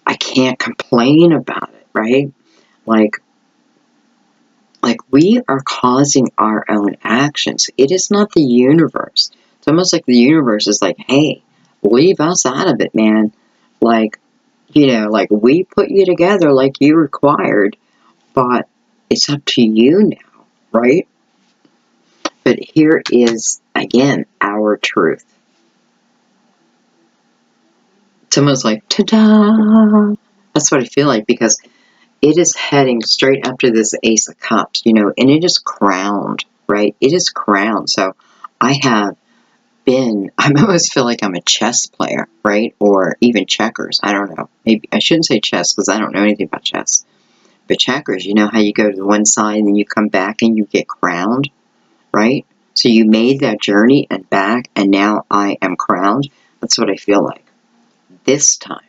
I can't complain about it, right? Like we are causing our own actions. It is not the universe. It's almost like the universe is like, hey, leave us out of it, man. Like we put you together like you required, but it's up to you now, right? But here is, again, our truth. It's almost like, ta-da! That's what I feel like, because it is heading straight after this Ace of Cups, and it is crowned, right? It is crowned. So I almost feel like I'm a chess player, right? Or even checkers. I don't know. Maybe I shouldn't say chess because I don't know anything about chess. But checkers, you know how you go to the one side and then you come back and you get crowned, right? So you made that journey and back, and now I am crowned. That's what I feel like. This time.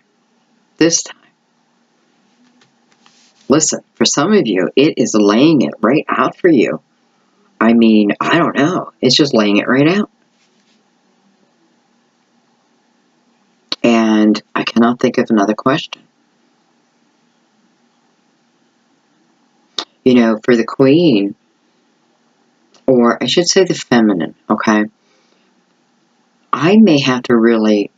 Listen, for some of you, it is laying it right out for you. I mean, I don't know. It's just laying it right out. And I cannot think of another question. For the Queen, or I should say the feminine, okay? I may have to really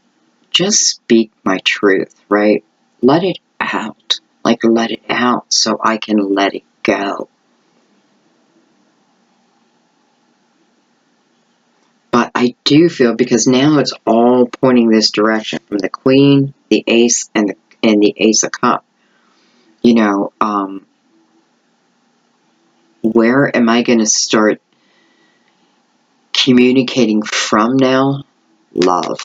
just speak my truth, right? Let it out. Let it out so I can let it go. I do feel, because now it's all pointing this direction, from the Queen, the Ace, and the Ace of Cups. You know, where am I going to start communicating from now? Love.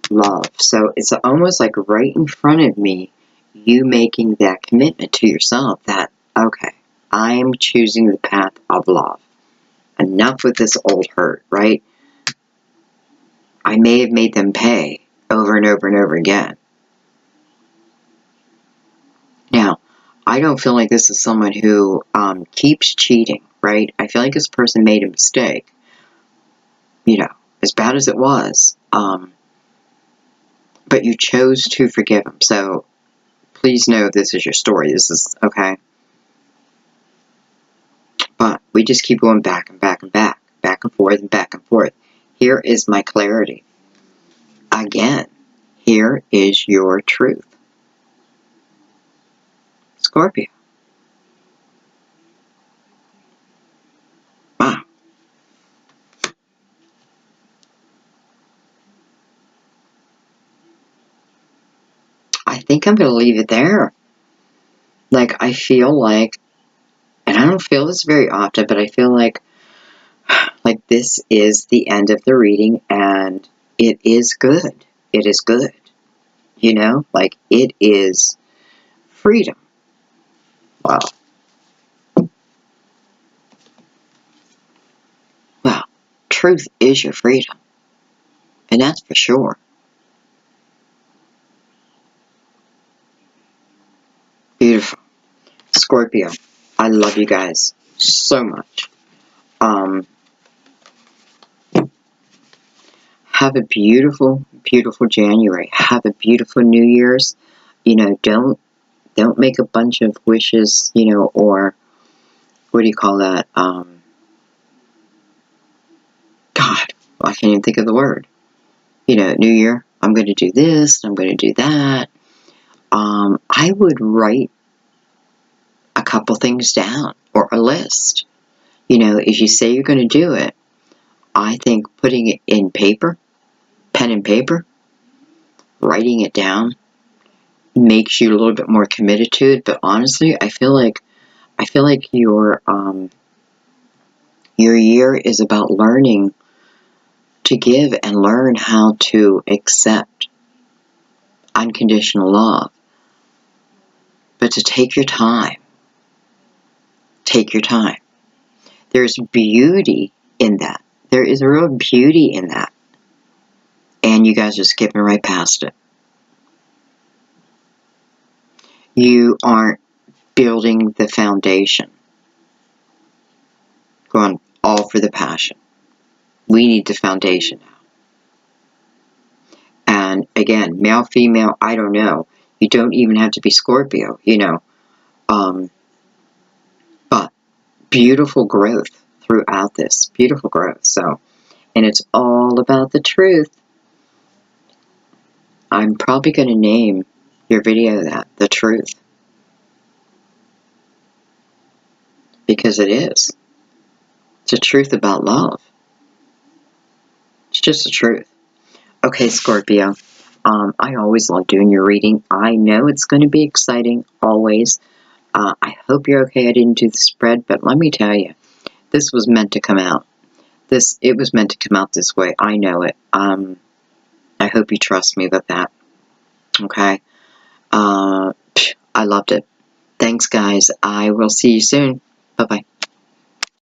Love. So it's almost like right in front of me, you making that commitment to yourself that, okay, I am choosing the path of love. Enough with this old hurt, right? I may have made them pay over and over and over again. Now, I don't feel like this is someone who keeps cheating, right? I feel like this person made a mistake, you know, as bad as it was. But you chose to forgive him. So please know this is your story. This is okay. But we just keep going back and back and back, back and forth and back and forth. Here is my clarity. Again, here is your truth. Scorpio. Wow. I think I'm going to leave it there. Like, I feel like, and I don't feel this very often, but I feel like this is the end of the reading, and it is good. It is good. You know, like, it is freedom. Wow. Well, truth is your freedom. And that's for sure. Beautiful. Scorpio, I love you guys so much. Have a beautiful, beautiful January. Have a beautiful New Year's. You know, don't make a bunch of wishes, you know, or what do you call that? God, I can't even think of the word. You know, New Year, I'm going to do this, I'm going to do that. I would write a couple things down, or a list. You know, if you say you're going to do it, I think putting it in paper, pen and paper, writing it down, makes you a little bit more committed to it. But honestly, I feel like your year is about learning to give and learn how to accept unconditional love. But to take your time. Take your time. There's beauty in that. There is a real beauty in that. And you guys are skipping right past it. You aren't building the foundation. Going all for the passion. We need the foundation now. And again, male, female, I don't know. You don't even have to be Scorpio, you know. But beautiful growth throughout this. Beautiful growth. So, and it's all about the truth. I'm probably going to name your video that, The Truth. Because it is. It's a truth about love. It's just the truth. Okay, Scorpio. I always love doing your reading. I know it's going to be exciting, always. I hope you're okay. I didn't do the spread, but let me tell you, this was meant to come out. It was meant to come out this way. I know it. I hope you trust me with that. Okay? I loved it. Thanks, guys. I will see you soon. Bye-bye.